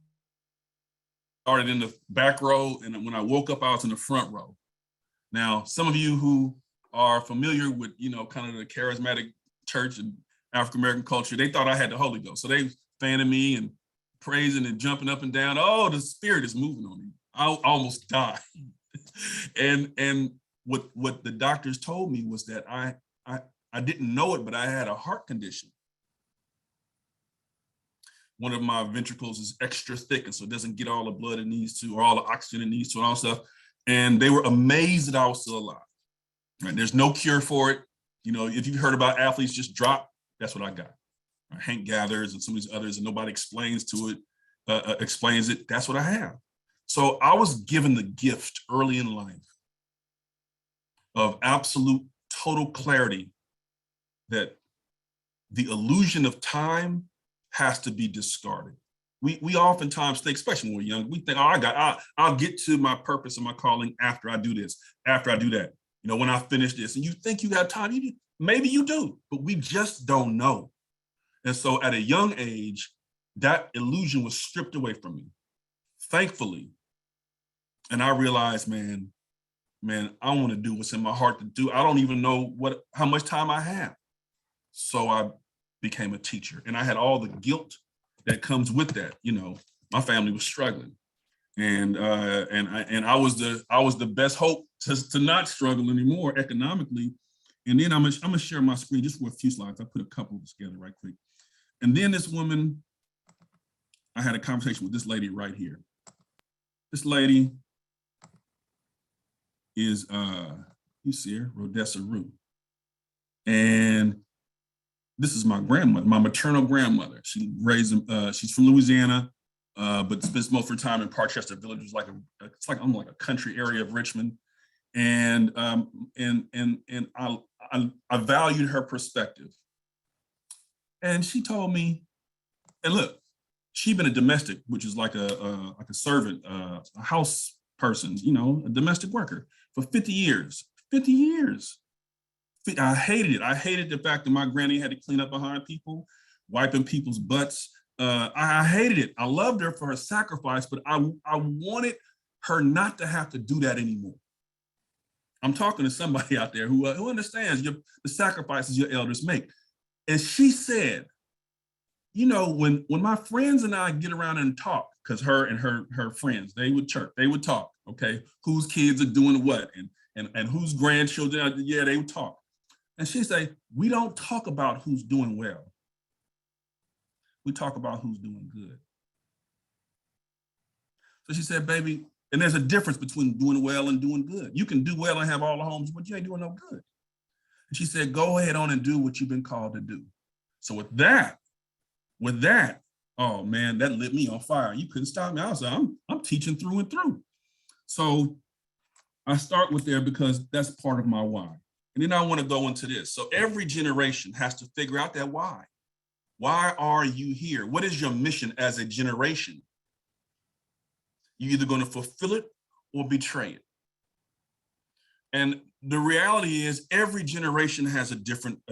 Started in the back row, and when I woke up, I was in the front row. Now, some of you who are familiar with, kind of the charismatic church and African-American culture, they thought I had the Holy Ghost. So they fanning me and praising and jumping up and down. Oh, the Spirit is moving on me. I almost died. And what the doctors told me was that I didn't know it, but I had a heart condition. One of my ventricles is extra thick, and so it doesn't get all the blood it needs to, or all the oxygen it needs to, and all stuff. And they were amazed that I was still alive. Right? There's no cure for it. If you've heard about athletes just drop, that's what I got. Hank Gathers and some of these others, and nobody explains it. That's what I have. So I was given the gift early in life of absolute total clarity that the illusion of time has to be discarded. We oftentimes think, especially when we're young, we think, I'll get to my purpose and my calling after I do this, after I do that. When I finish this, and you think you got time, maybe you do, but we just don't know. And so at a young age, that illusion was stripped away from me, thankfully. And I realized, man, I want to do what's in my heart to do. I don't even know how much time I have. So I became a teacher, and I had all the guilt that comes with that. My family was struggling, and I was the best hope to not struggle anymore economically. And then I'm gonna share my screen just for a few slides. I put a couple together right quick. And then this woman, I had a conversation with this lady right here. This lady is, you see her, Rodessa Rue. And this is my grandmother, my maternal grandmother. She raised, she's from Louisiana, but spends most of her time in Parchester Village, which is like a country area of Richmond. And I valued her perspective. And she told me, and look, she'd been a domestic, which is like a servant, a house person, a domestic worker for 50 years. 50 years. I hated it. I hated the fact that my granny had to clean up behind people, wiping people's butts. I hated it. I loved her for her sacrifice, but I wanted her not to have to do that anymore. I'm talking to somebody out there who understands the sacrifices your elders make. And she said, you know, when my friends and I get around and talk, because her and her friends, they would talk, okay, whose kids are doing what and whose grandchildren, yeah, they would talk. And she'd say, we don't talk about who's doing well. We talk about who's doing good. So she said, baby, and there's a difference between doing well and doing good. You can do well and have all the homes, but you ain't doing no good. And she said, go ahead on and do what you've been called to do. So with that, oh man, that lit me on fire. You couldn't stop me. I was like, I'm teaching through and through. So I start with there because that's part of my why. And then I want to go into this. So every generation has to figure out that why. Why are you here? What is your mission as a generation? You're either going to fulfill it or betray it. And the reality is every generation has a different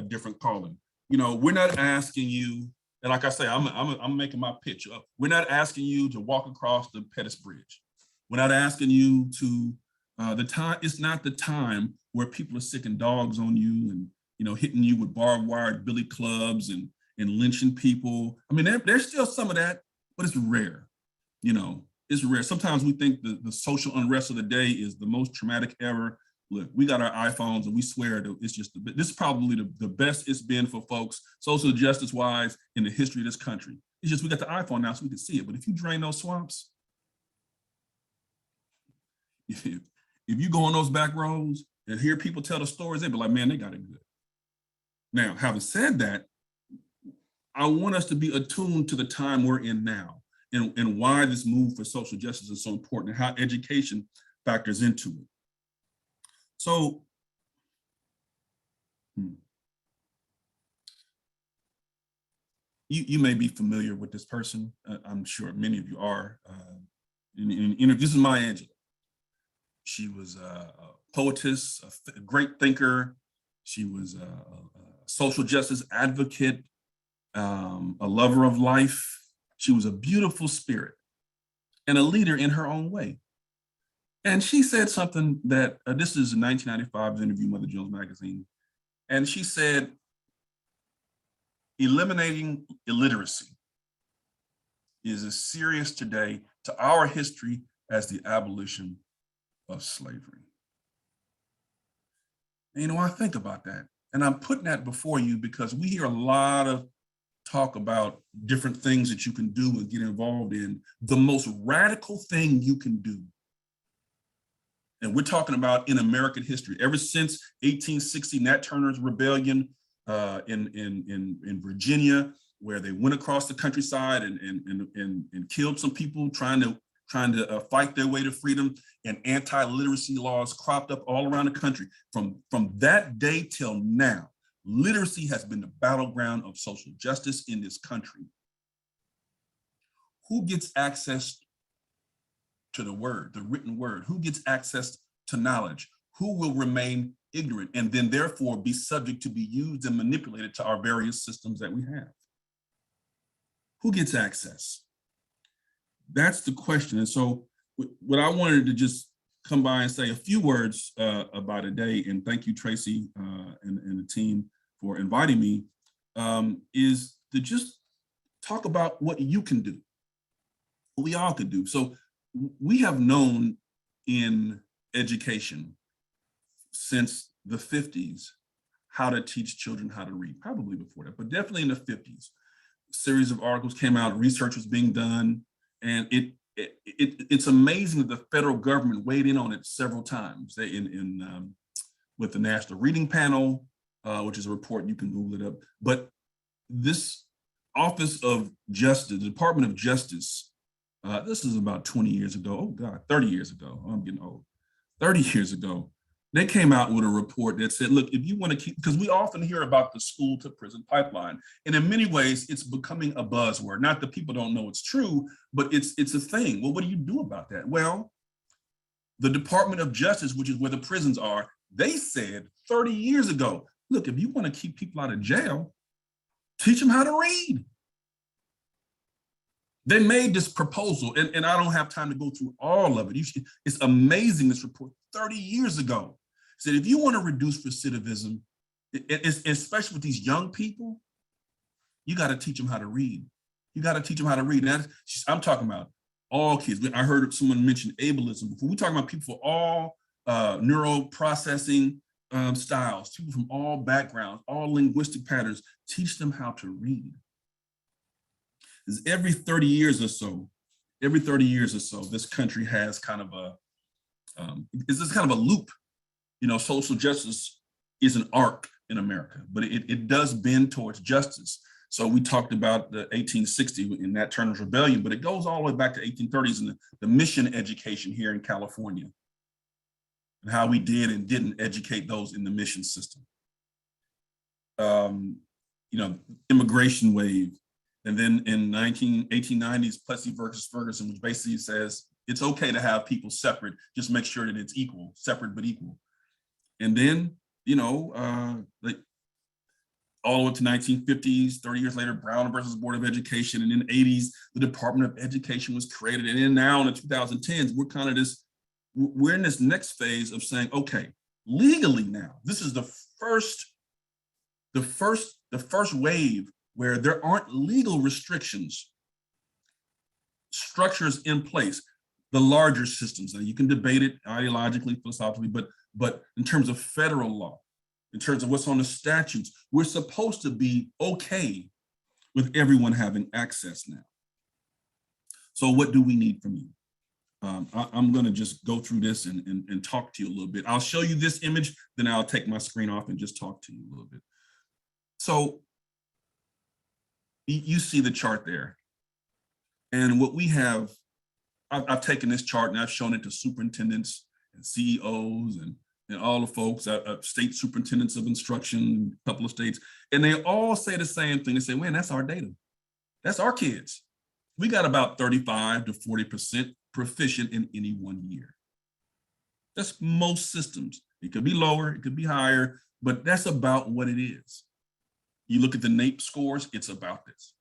calling. You know, we're not asking you, and like I say, I'm making my pitch up. We're not asking you to walk across the Pettus Bridge. We're not asking you to, it's not the time where people are sicking dogs on you and, you know, hitting you with barbed wire billy clubs and lynching people. I mean, there's still some of that, but it's rare, you know. It's rare. Sometimes we think the social unrest of the day is the most traumatic ever. Look, we got our iPhones and we swear that it's just, this is probably the best it's been for folks, social justice wise, in the history of this country. It's just, we got the iPhone now so we can see it. But if you drain those swamps, if you go on those back roads and hear people tell the stories, they be like, man, they got it good. Now, having said that, I want us to be attuned to the time we're in now. And why this move for social justice is so important and how education factors into it. So, you may be familiar with this person. I'm sure many of you are. This is Maya Angelou. She was a poetess, a great thinker. She was a social justice advocate, a lover of life. She was a beautiful spirit and a leader in her own way. And she said something that, this is a 1995 interview, Mother Jones Magazine. And she said, eliminating illiteracy is as serious today to our history as the abolition of slavery. And, you know, I think about that. And I'm putting that before you because we hear a lot of talk about different things that you can do and get involved in. The most radical thing you can do, and we're talking about in American history, ever since 1860, Nat Turner's rebellion in Virginia, where they went across the countryside and killed some people trying to fight their way to freedom, and anti-literacy laws cropped up all around the country. From that day till now, literacy has been the battleground of social justice in this country. Who gets access to the word, the written word? Who gets access to knowledge? Who will remain ignorant and then therefore be subject to be used and manipulated to our various systems that we have? Who gets access? That's the question. And so what I wanted to just come by and say a few words about today, and thank you, Tracy, and the team for inviting me, is to just talk about what you can do, what we all could do. So we have known in education since the 50s how to teach children how to read, probably before that, but definitely in the 50s. A series of articles came out, research was being done, and it's amazing that the federal government weighed in on it several times. With the National Reading Panel, which is a report, you can Google it up. But this Office of Justice, the Department of Justice, this is about 20 years ago. Oh God, 30 years ago. Oh, I'm getting old. 30 years ago, they came out with a report that said, look, if you want to keep, because we often hear about the school to prison pipeline, and in many ways it's becoming a buzzword. Not that people don't know it's true, but it's a thing. Well, what do you do about that? Well, the Department of Justice, which is where the prisons are, they said 30 years ago, look, if you want to keep people out of jail, teach them how to read. They made this proposal, and I don't have time to go through all of it. It's amazing, this report 30 years ago said if you want to reduce recidivism, especially with these young people, you got to teach them how to read. You got to teach them how to read. I'm talking about all kids. I heard someone mention ableism before. We're talking about people for all neural processing styles, people from all backgrounds, all linguistic patterns. Teach them how to read. Because every 30 years or so, this country has kind of it's kind of a loop. You know, social justice is an arc in America, but it does bend towards justice. So we talked about the 1860 in Nat Turner's rebellion, but it goes all the way back to 1830s and the mission education here in California and how we did and didn't educate those in the mission system. You know, immigration wave. And then in 1890s, Plessy versus Ferguson, which basically says it's okay to have people separate, just make sure that it's equal, separate but equal. And then, you know, like all the way to 1950s, 30 years later, Brown versus Board of Education. And in the 80s, the Department of Education was created. And then now in the 2010s, we're in this next phase of saying, okay, legally now, this is the first wave where there aren't legal restrictions, structures in place, the larger systems. And you can debate it ideologically, philosophically, but in terms of federal law, in terms of what's on the statutes, we're supposed to be okay with everyone having access now. So what do we need from you? I'm gonna just go through this and talk to you a little bit. I'll show you this image, then I'll take my screen off and just talk to you a little bit. So you see the chart there. And what we have, I've taken this chart and I've shown it to superintendents and CEOs and all the folks, state superintendents of instruction, a couple of states, and they all say the same thing. They say, man, that's our data. That's our kids. We got about 35 to 40% proficient in any 1 year. That's most systems. It could be lower, it could be higher, but that's about what it is. You look at the NAACP scores, it's about this.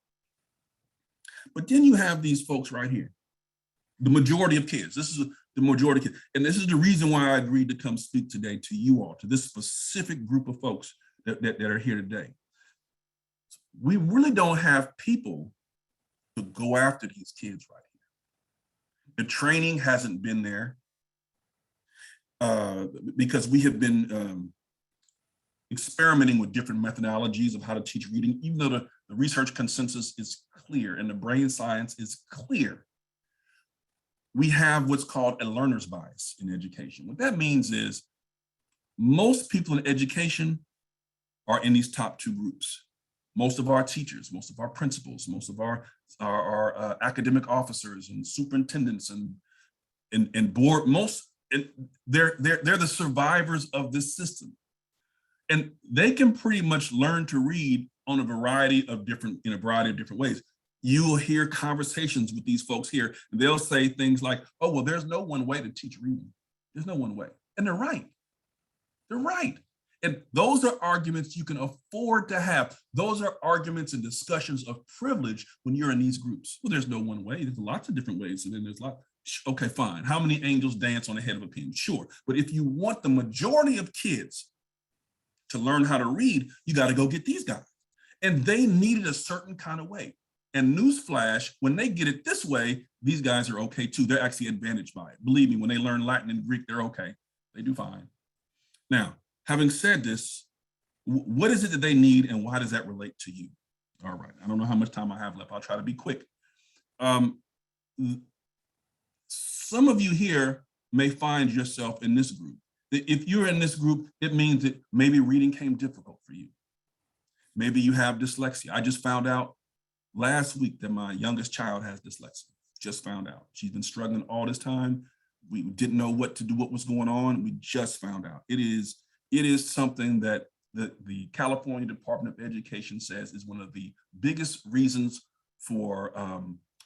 But then you have these folks right here, the majority of kids. This is the majority of kids. And this is the reason why I agreed to come speak today to you all, to this specific group of folks that are here today. We really don't have people to go after these kids right here. The training hasn't been there because we have been experimenting with different methodologies of how to teach reading, even though the research consensus is clear and the brain science is clear. We have what's called a learner's bias in education. What that means is most people in education are in these top two groups. Most of our teachers, most of our principals, most of our academic officers and superintendents and board, they're the survivors of this system. And they can pretty much learn to read in a variety of different ways. You will hear conversations with these folks here, and they'll say things like, oh, well, there's no one way to teach reading. There's no one way. And they're right. They're right. And those are arguments you can afford to have. Those are arguments and discussions of privilege when you're in these groups. Well, there's no one way. There's lots of different ways. And then there's okay, fine. How many angels dance on the head of a pin? Sure. But if you want the majority of kids to learn how to read, you got to go get these guys. And they need it a certain kind of way. And newsflash, when they get it this way, these guys are okay too. They're actually advantaged by it. Believe me, when they learn Latin and Greek, they're okay. They do fine. Now, having said this, what is it that they need and why does that relate to you? All right, I don't know how much time I have left. I'll try to be quick. Some of you here may find yourself in this group. If you're in this group, it means that maybe reading came difficult for you. Maybe you have dyslexia. I just found out last week that my youngest child has dyslexia. Just found out. She's been struggling all this time. We didn't know what to do, what was going on. We just found out. It is something that the California Department of Education says is one of the biggest reasons for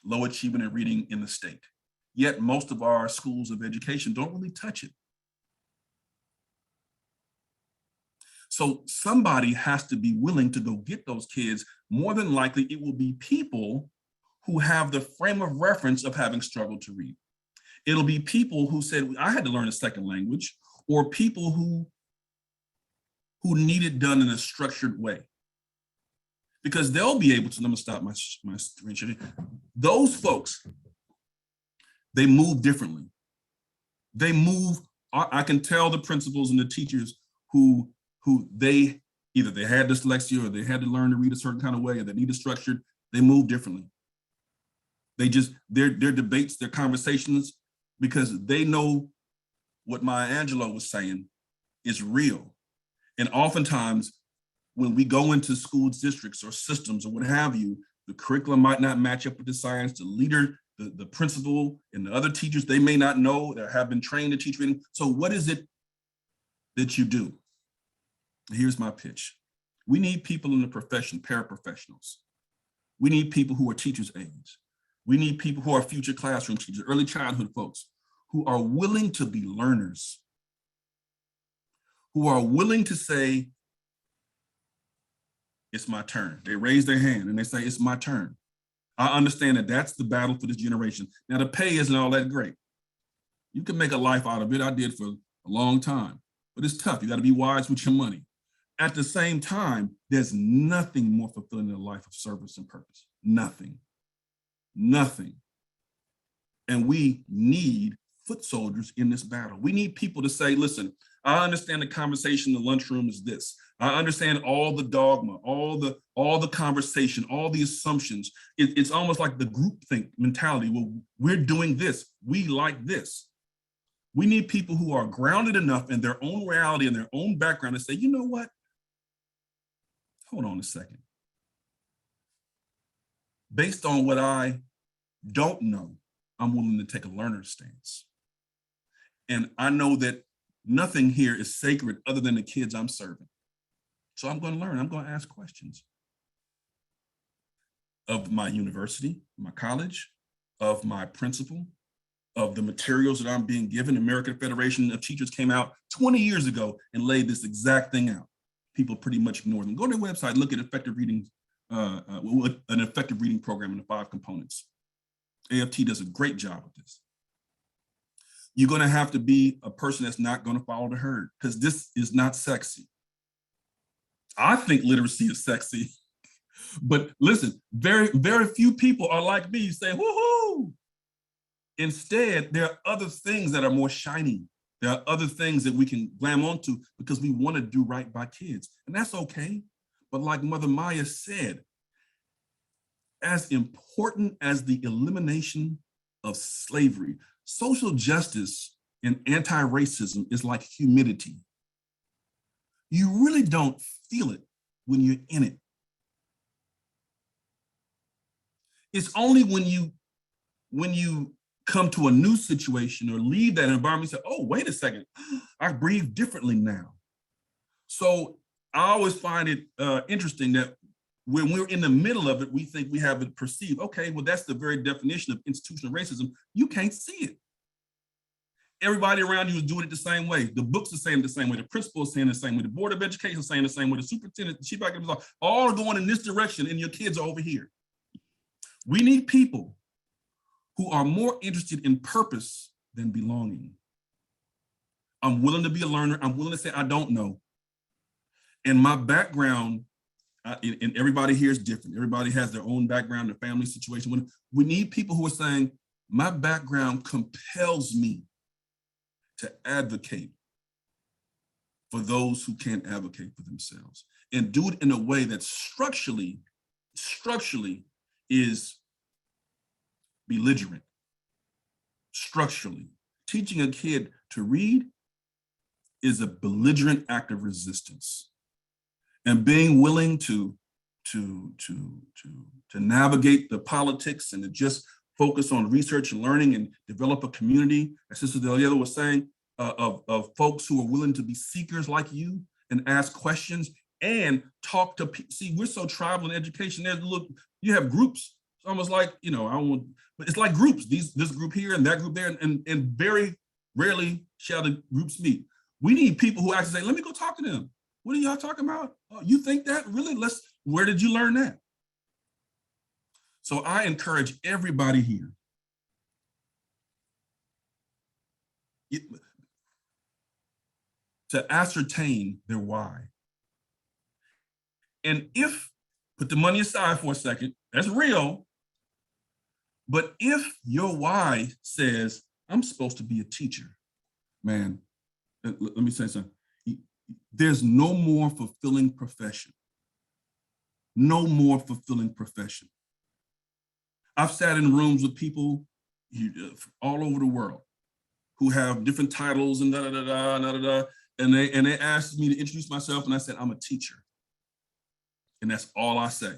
low achievement in reading in the state. Yet most of our schools of education don't really touch it. So somebody has to be willing to go get those kids. More than likely, it will be people who have the frame of reference of having struggled to read. It'll be people who said, I had to learn a second language, or people who need it done in a structured way. because they'll be able to, let me stop my screen sharing. Those folks, they move differently. They move, I can tell the principals and the teachers who they, either they had dyslexia or they had to learn to read a certain kind of way or they need it structured, they move differently. They just, their debates, their conversations, because they know what Maya Angelou was saying is real. And oftentimes when we go into school districts or systems or what have you, the curriculum might not match up with the science, the leader, the principal and the other teachers, they may not know that have been trained to teach reading. So what is it that you do? Here's my pitch. We need people in the profession, paraprofessionals. We need people who are teachers' aides. We need people who are future classroom teachers, early childhood folks, who are willing to be learners, who are willing to say, it's my turn. They raise their hand and they say, it's my turn. I understand that that's the battle for this generation. Now the pay isn't all that great. You can make a life out of it. I did for a long time, but it's tough. You got to be wise with your money. At the same time, there's nothing more fulfilling than a life of service and purpose. Nothing, nothing. And we need foot soldiers in this battle. We need people to say, listen, I understand the conversation in the lunchroom is this. I understand all the dogma, all the conversation, all the assumptions. It's almost like the groupthink mentality. Well, we're doing this. We like this. We need people who are grounded enough in their own reality and their own background to say, you know what? Hold on a second. Based on what I don't know, I'm willing to take a learner's stance. And I know that nothing here is sacred other than the kids I'm serving. So I'm going to learn. I'm going to ask questions of my university, my college, of my principal, of the materials that I'm being given. The American Federation of Teachers came out 20 years ago and laid this exact thing out. People pretty much ignore them. Go to their website, look at effective reading, an effective reading program in the 5 components. AFT does a great job with this. You're going to have to be a person that's not going to follow the herd, because this is not sexy. I think literacy is sexy, but listen, very, very few people are like me saying, woohoo. Instead, there are other things that are more shiny. There are other things that we can glam onto because we want to do right by kids, and that's okay. But like Mother Maya said, as important as the elimination of slavery, social justice and anti-racism is like humidity. You really don't feel it when you're in it. It's only when you come to a new situation or leave that environment, you say, oh, wait a second, I breathe differently now. So I always find it interesting that when we're in the middle of it, we think we have it perceived. Okay, well, that's the very definition of institutional racism. You can't see it. Everybody around you is doing it the same way. The books are saying the same way. The principal is saying the same way. The Board of Education is saying the same way. The superintendent, the chief academic officer, all are going in this direction, and your kids are over here. We need people who are more interested in purpose than belonging. I'm willing to be a learner. I'm willing to say I don't know. And my background, and everybody here is different. Everybody has their own background, their family situation. We need people who are saying, my background compels me to advocate for those who can't advocate for themselves, and do it in a way that structurally is belligerent. Structurally, teaching a kid to read is a belligerent act of resistance, and being willing to navigate the politics and to just focus on research and learning and develop a community, as Sister Delgado was saying, of folks who are willing to be seekers like you and ask questions and talk to people. See, we're so tribal in education. Look, you have groups. It's almost like, but it's like groups. This group here and that group there, and very rarely shall the groups meet. We need people who actually say, let me go talk to them. What are y'all talking about? Oh, you think that? Really? Where did you learn that? So I encourage everybody here to ascertain their why. And if Put the money aside for a second. That's real. But if your why says, I'm supposed to be a teacher, man, let me say something. There's no more fulfilling profession. No more fulfilling profession. I've sat in rooms with people all over the world who have different titles and and they asked me to introduce myself, and I said, I'm a teacher. And that's all I say,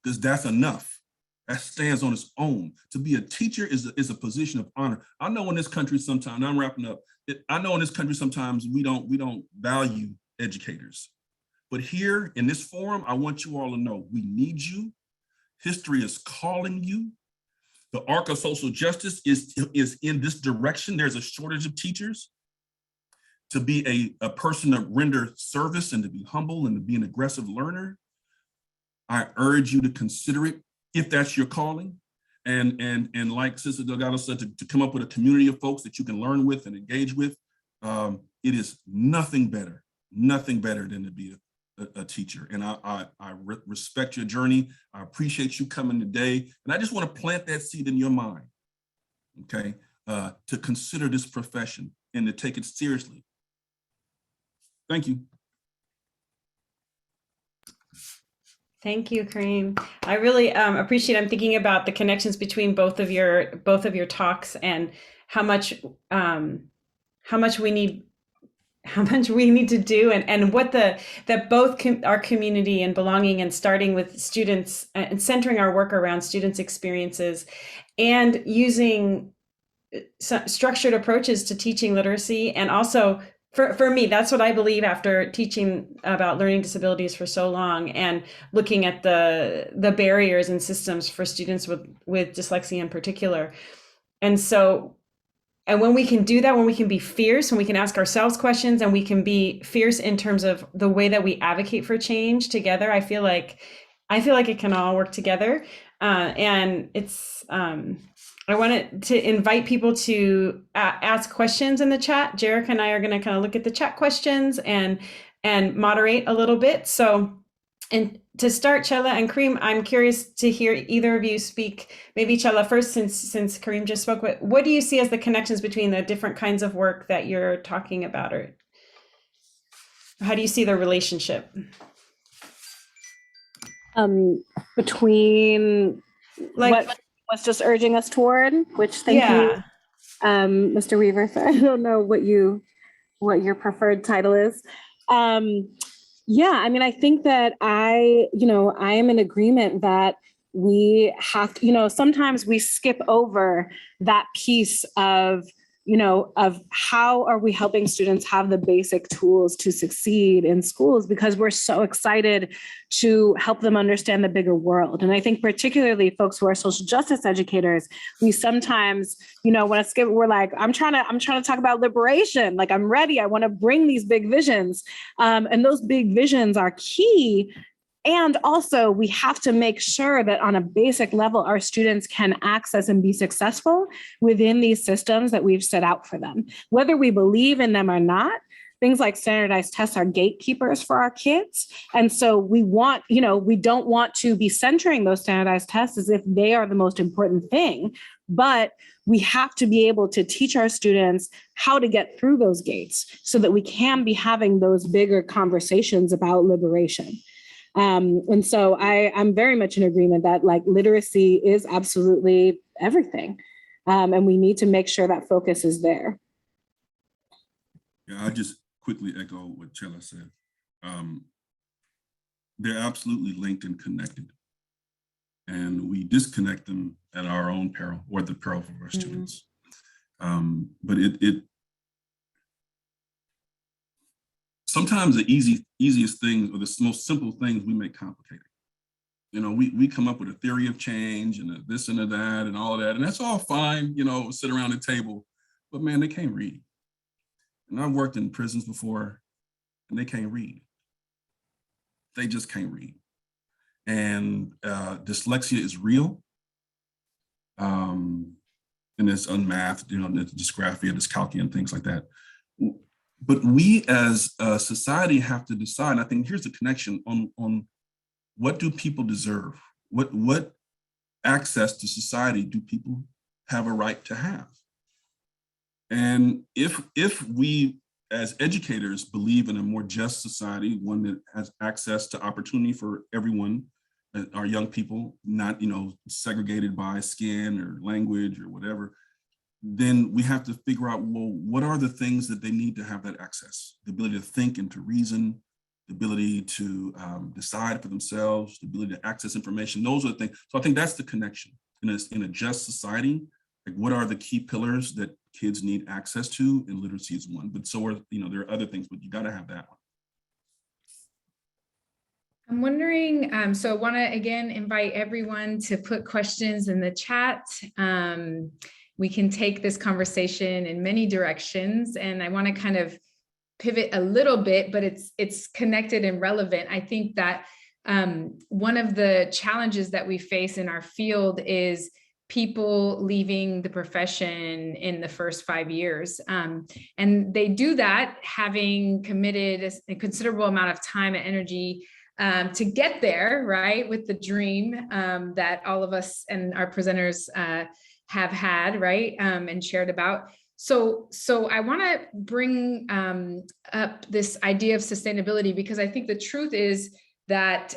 because that's enough. That stands on its own. To be a teacher is a position of honor. I know in this country sometimes, I'm wrapping up, I know in this country sometimes we don't value educators. But here in this forum, I want you all to know we need you. History is calling you. The arc of social justice is in this direction. There's a shortage of teachers. To be a person to render service and to be humble and to be an aggressive learner, I urge you to consider it if that's your calling. And like Sister Delgado said, to come up with a community of folks that you can learn with and engage with. It is nothing better than to be a teacher. And I respect your journey. I appreciate you coming today. And I just want to plant that seed in your mind, okay, to consider this profession and to take it seriously. Thank you. Thank you, Kareem. I really appreciate. I'm thinking about the connections between both of your talks and how much we need to do, and what that both our community and belonging, and starting with students and centering our work around students' experiences, and using structured approaches to teaching literacy. And also for me, that's what I believe after teaching about learning disabilities for so long and looking at the barriers and systems for students with dyslexia in particular. And when we can do that, when we can be fierce, when we can ask ourselves questions, and we can be fierce in terms of the way that we advocate for change together, I feel like it can all work together. And it's, I wanted to invite people to ask questions in the chat. Jerica and I are going to kind of look at the chat questions and moderate a little bit. So, and to start, Chela and Kareem, I'm curious to hear either of you speak. Maybe Chela first, since Kareem just spoke. What do you see as the connections between the different kinds of work that you're talking about, or how do you see the relationship? Between what's just urging us toward, which thank you, Mr. Weaver. So I don't know what your preferred title is. Yeah, I mean, I think that I am in agreement that we have to, sometimes we skip over that piece of how are we helping students have the basic tools to succeed in schools, because we're so excited to help them understand the bigger world. And I think particularly folks who are social justice educators, we sometimes, want to skip, we're like, I'm trying to talk about liberation. Like, I'm ready. I want to bring these big visions. And those big visions are key. And also, we have to make sure that on a basic level, our students can access and be successful within these systems that we've set out for them. Whether we believe in them or not, things like standardized tests are gatekeepers for our kids. And so we don't want to be centering those standardized tests as if they are the most important thing, but we have to be able to teach our students how to get through those gates so that we can be having those bigger conversations about liberation. And so I'm very much in agreement that literacy is absolutely everything. And we need to make sure that focus is there. Yeah, I just quickly echo what Chela said. They're absolutely linked and connected. And we disconnect them at our own peril or the peril of our students. But sometimes the easiest things or the most simple things we make complicated. We come up with a theory of change and a this and a that and all of that, and that's all fine, sit around the table, but man, they can't read. And I've worked in prisons before, and they can't read. They just can't read. And dyslexia is real. And it's unmathed, the dysgraphia, dyscalculia, and things like that. But we as a society have to decide, and I think here's the connection on what do people deserve? What access to society do people have a right to have? And if we as educators believe in a more just society, one that has access to opportunity for everyone, our young people, not segregated by skin or language or whatever, then we have to figure out, well, what are the things that they need to have that access? The ability to think and to reason, the ability to decide for themselves, the ability to access information. Those are the things. So I think that's the connection. In a just society, like what are the key pillars that kids need access to? And literacy is one, but so are, there are other things, but you got to have that one. I'm wondering, so I want to again invite everyone to put questions in the chat. We can take this conversation in many directions, and I want to kind of pivot a little bit, but it's connected and relevant. I think that one of the challenges that we face in our field is people leaving the profession in the first 5 years. And they do that having committed a considerable amount of time and energy to get there, right, with the dream that all of us and our presenters have had, right, and shared about. So I want to bring up this idea of sustainability, because I think the truth is that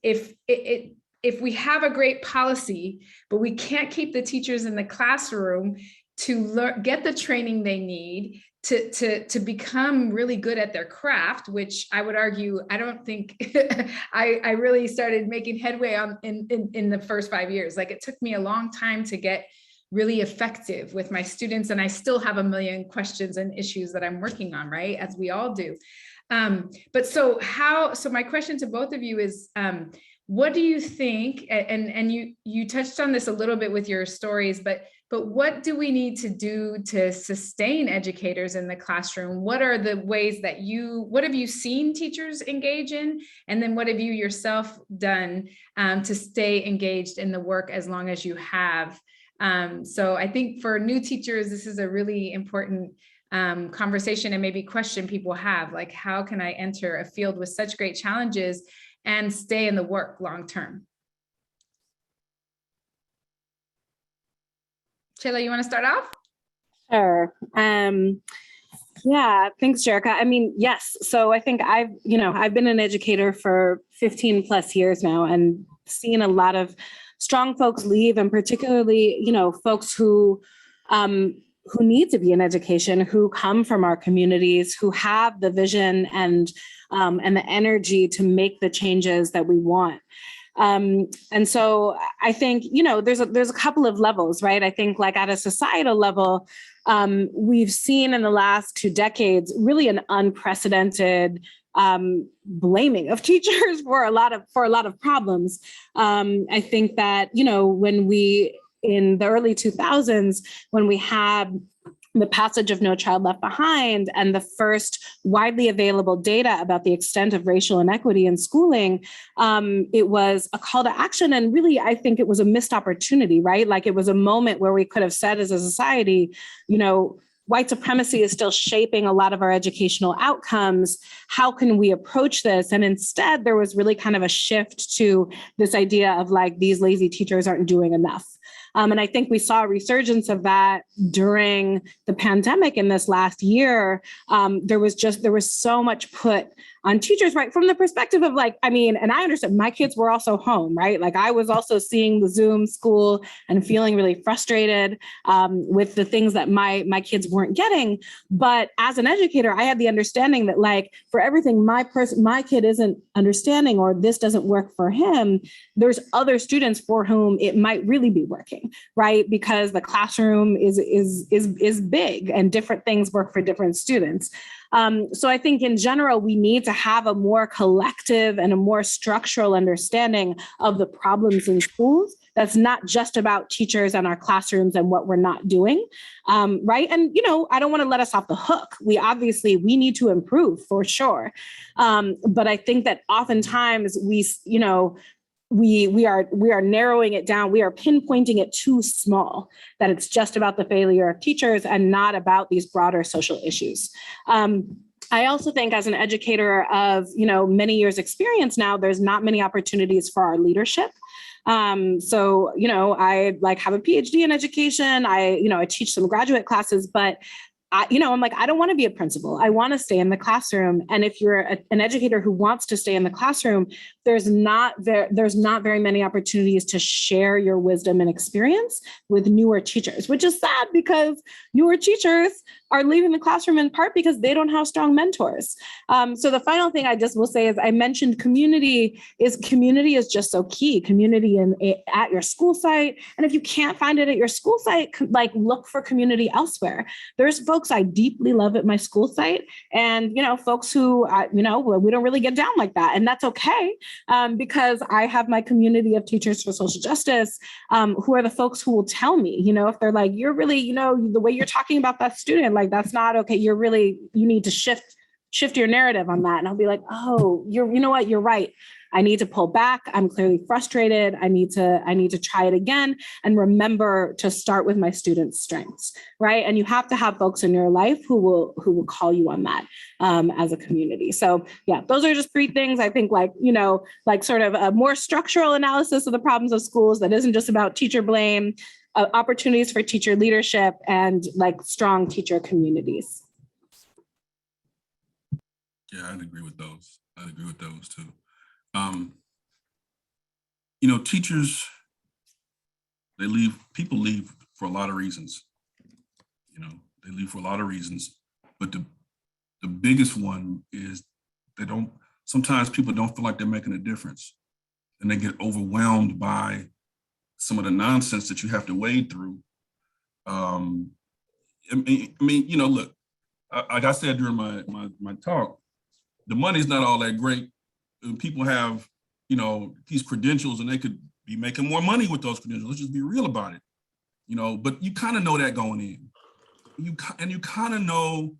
if we have a great policy, but we can't keep the teachers in the classroom to get the training they need to become really good at their craft, which I would argue, I don't think I really started making headway on in the first 5 years. Like, it took me a long time to get really effective with my students, and I still have a million questions and issues that I'm working on, right, as we all do. But so my question to both of you is, what do you think, and you touched on this a little bit with your stories, but what do we need to do to sustain educators in the classroom? What are the ways that what have you seen teachers engage in? And then what have you yourself done to stay engaged in the work as long as you have? So I think for new teachers, this is a really important conversation and maybe question people have, like, how can I enter a field with such great challenges and stay in the work long-term? Chela, you want to start off? Sure. Yeah, thanks, Jerica. I mean, yes. So I think I've been an educator for 15 plus years now, and seen a lot of strong folks leave, and particularly, folks who need to be in education, who come from our communities, who have the vision and the energy to make the changes that we want. And so I think, there's a couple of levels, right? I think, like, at a societal level, we've seen in the last 2 decades really an unprecedented blaming of teachers for a lot of problems. I think that, when in the early 2000s, when we had the passage of No Child Left Behind and the first widely available data about the extent of racial inequity in schooling, it was a call to action. And really, I think it was a missed opportunity, right? Like, it was a moment where we could have said as a society, white supremacy is still shaping a lot of our educational outcomes. How can we approach this? And instead, there was really kind of a shift to this idea of, like, these lazy teachers aren't doing enough. And I think we saw a resurgence of that during the pandemic in this last year. There was so much put on teachers, right? From the perspective of, like, and I understand my kids were also home, right? Like, I was also seeing the Zoom school and feeling really frustrated with the things that my kids weren't getting. But as an educator, I had the understanding that, like, for everything my kid isn't understanding, or this doesn't work for him, there's other students for whom it might really be working, right? Because the classroom is big and different things work for different students. So I think in general, we need to have a more collective and a more structural understanding of the problems in schools. That's not just about teachers and our classrooms and what we're not doing, right? And, I don't want to let us off the hook. We need to improve for sure. But I think that oftentimes we are narrowing it down. We are pinpointing it too small, that it's just about the failure of teachers and not about these broader social issues. I also think as an educator of, many years experience now, there's not many opportunities for our leadership. So, I have a PhD in education. I teach some graduate classes, but I'm like, I don't want to be a principal. I want to stay in the classroom. And if you're an educator who wants to stay in the classroom, there's not very many opportunities to share your wisdom and experience with newer teachers, which is sad because newer teachers are leaving the classroom in part because they don't have strong mentors. So the final thing I just will say is I mentioned community is just so key. Community at your school site. And if you can't find it at your school site, look for community elsewhere. There's folks I deeply love at my school site and, folks who, we don't really get down like that. And that's okay. Because I have my community of teachers for social justice, who are the folks who will tell me, if they're like, you're really, the way you're talking about that student, that's not okay. You need to shift your narrative on that. And I'll be like, oh, you know what? You're right. I need to pull back. I'm clearly frustrated. I need to try it again and remember to start with my students' strengths, right? And you have to have folks in your life who will call you on that as a community. So yeah, those are just 3 things I think sort of a more structural analysis of the problems of schools that isn't just about teacher blame, opportunities for teacher leadership and strong teacher communities. Yeah, I'd agree with those. Too. Teachers, people leave for a lot of reasons. They leave for a lot of reasons, but the biggest one is sometimes people don't feel like they're making a difference and they get overwhelmed by some of the nonsense that you have to wade through. Look, like I said during my talk, the money's not all that great. People have, these credentials and they could be making more money with those credentials. Let's just be real about it, but you kind of know that going in. You kind of know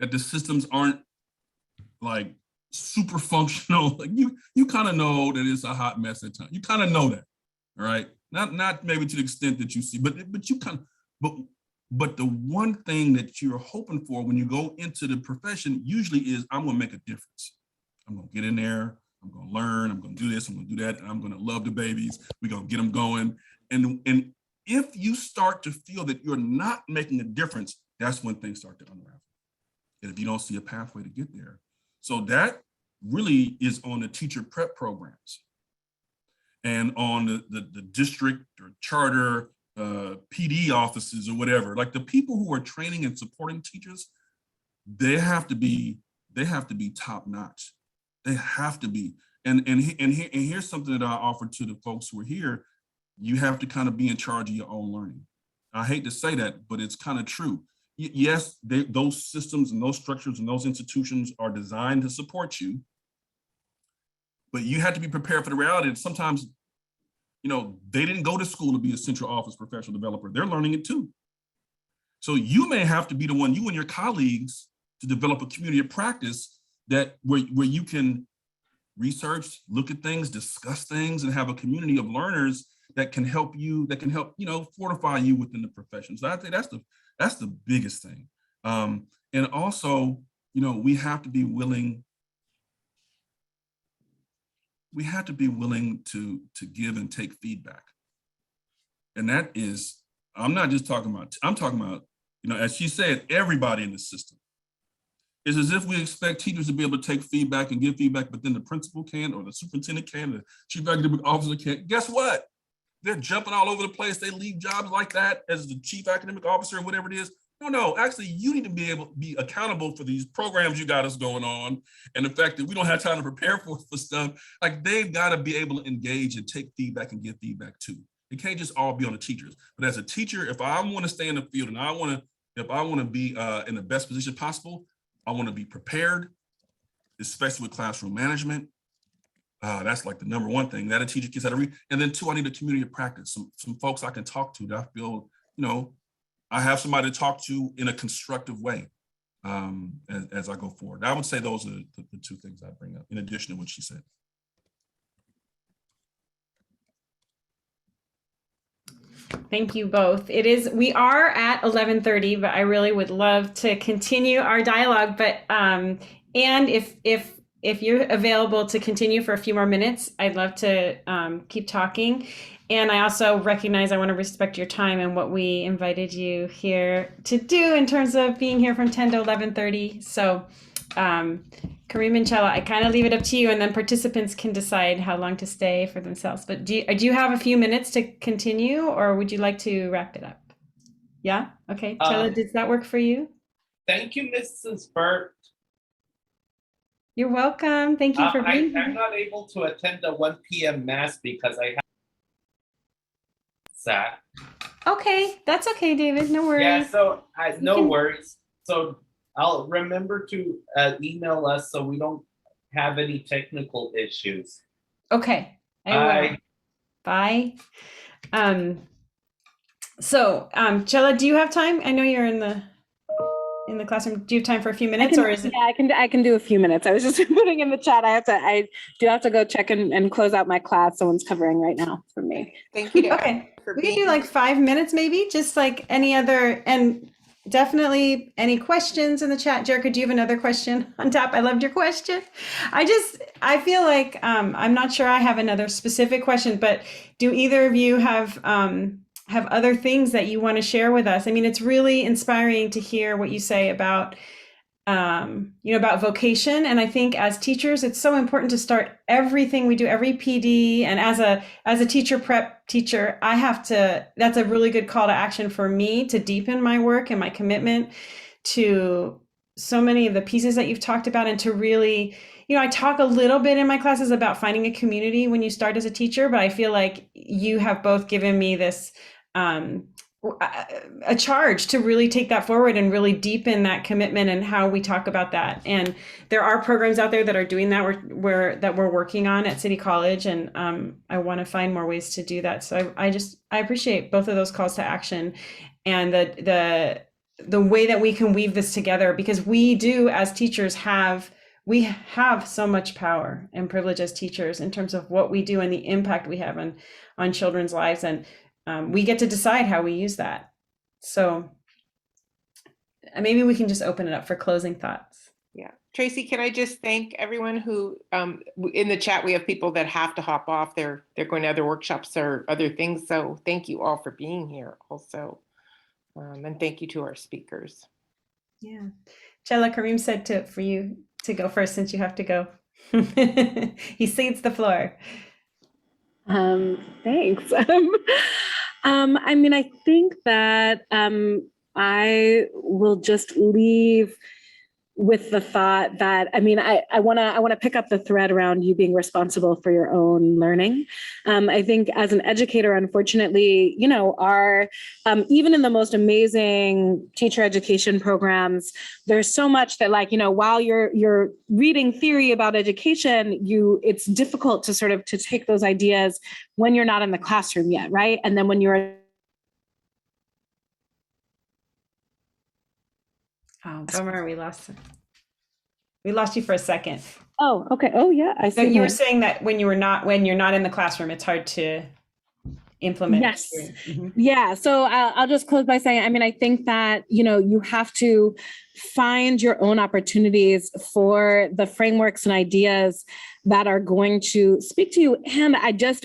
that the systems aren't super functional. You kind of know that it's a hot mess at times. You kind of know that, all right? Not maybe to the extent that you see, but you kind of, but the one thing that you're hoping for when you go into the profession usually is, I'm gonna make a difference. I'm gonna get in there, I'm gonna learn, I'm gonna do this, I'm gonna do that, and I'm gonna love the babies, we're gonna get them going. And if you start to feel that you're not making a difference, that's when things start to unravel. And if you don't see a pathway to get there. So that really is on the teacher prep programs and on the district or charter PD offices or whatever. The people who are training and supporting teachers, they have to be top notch. They have to be. And here's something that I offer to the folks who are here. You have to kind of be in charge of your own learning. I hate to say that, but it's kind of true. Yes, those systems and those structures and those institutions are designed to support you, but you have to be prepared for the reality that sometimes, they didn't go to school to be a central office professional developer. They're learning it too. So you may have to be the one, you and your colleagues, to develop a community of practice where you can research, look at things, discuss things, and have a community of learners that can help fortify you within the profession. So I think that's the biggest thing. And also, we have to be willing to give and take feedback. And that is, I'm talking about, as she said, everybody in the system. It's as if we expect teachers to be able to take feedback and give feedback, but then the principal can't, or the superintendent can't, the chief academic officer can't. Guess what? They're jumping all over the place. They leave jobs like that as the chief academic officer or whatever it is. No, actually, you need to be able to be accountable for these programs you got us going on. And the fact that we don't have time to prepare for stuff, they've got to be able to engage and take feedback and give feedback too. It can't just all be on the teachers. But as a teacher, if I want to stay in the field and if I want to be in the best position possible, I want to be prepared, especially with classroom management. That's the number one thing that a teacher gets out of read. And then 2, I need a community of practice, some folks I can talk to that I feel, I have somebody to talk to in a constructive way as I go forward. I would say those are the 2 things I bring up in addition to what she said. Thank you both. We are at 11:30, but I really would love to continue our dialogue. But And if you're available to continue for a few more minutes, I'd love to keep talking. And I also recognize I want to respect your time and what we invited you here to do in terms of being here from 10 to 11:30. So Kareem and Chela, I kind of leave it up to you, and then participants can decide how long to stay for themselves. But do you have a few minutes to continue, or would you like to wrap it up? Yeah? Okay. Chela, does that work for you? Thank you, Mrs. Burt. You're welcome. Thank you for being here. I'm not able to attend the 1 p.m. mass because I have that. Okay, that's okay, David. No worries. Yeah, so no worries. So I'll remember to email us so we don't have any technical issues. Okay. I will. Bye. Chela, do you have time? I know you're in the classroom. Do you have time for a few minutes, or is it? Yeah, I can do a few minutes. I was just putting in the chat. I do have to go check and close out my class. Someone's covering right now for me. Thank you. Okay. We can do like 5 minutes, maybe, just like any other, and definitely any questions in the chat. Jerica, do you have another question on top? I loved your question. I feel like, I'm not sure I have another specific question, but do either of you have other things that you want to share with us? I mean, it's really inspiring to hear what you say about, about vocation. And I think as teachers, it's so important to start everything we do, every PD. And as a teacher prep teacher, that's a really good call to action for me to deepen my work and my commitment to so many of the pieces that you've talked about, and to really, I talk a little bit in my classes about finding a community when you start as a teacher, but I feel like you have both given me this a charge to really take that forward and really deepen that commitment and how we talk about that. And there are programs out there that are doing that that we're working on at City College, and I want to find more ways to do that. So I appreciate both of those calls to action, and the way that we can weave this together, because we do as teachers have so much power and privilege as teachers in terms of what we do and the impact we have on children's lives, and we get to decide how we use that. So maybe we can just open it up for closing thoughts. Yeah. Tracy, can I just thank everyone who, in the chat, we have people that have to hop off. They're going to other workshops or other things. So thank you all for being here also. And thank you to our speakers. Yeah. Chela, Kareem said for you to go first since you have to go. He cedes the floor. Thanks. I mean, I think that I will just leave with the thought that, I mean, I want to pick up the thread around you being responsible for your own learning. I think as an educator, unfortunately, our even in the most amazing teacher education programs, there's so much that, like, while you're reading theory about education, it's difficult to sort of to take those ideas when you're not in the classroom yet, right? And then when you're Oh, bummer, we lost you for a second. Oh, okay. Oh, yeah. I see. So you were saying that when you're not in the classroom, it's hard to implement. Yes. Mm-hmm. Yeah. So I'll just close by saying, I mean, I think that, you have to find your own opportunities for the frameworks and ideas that are going to speak to you. And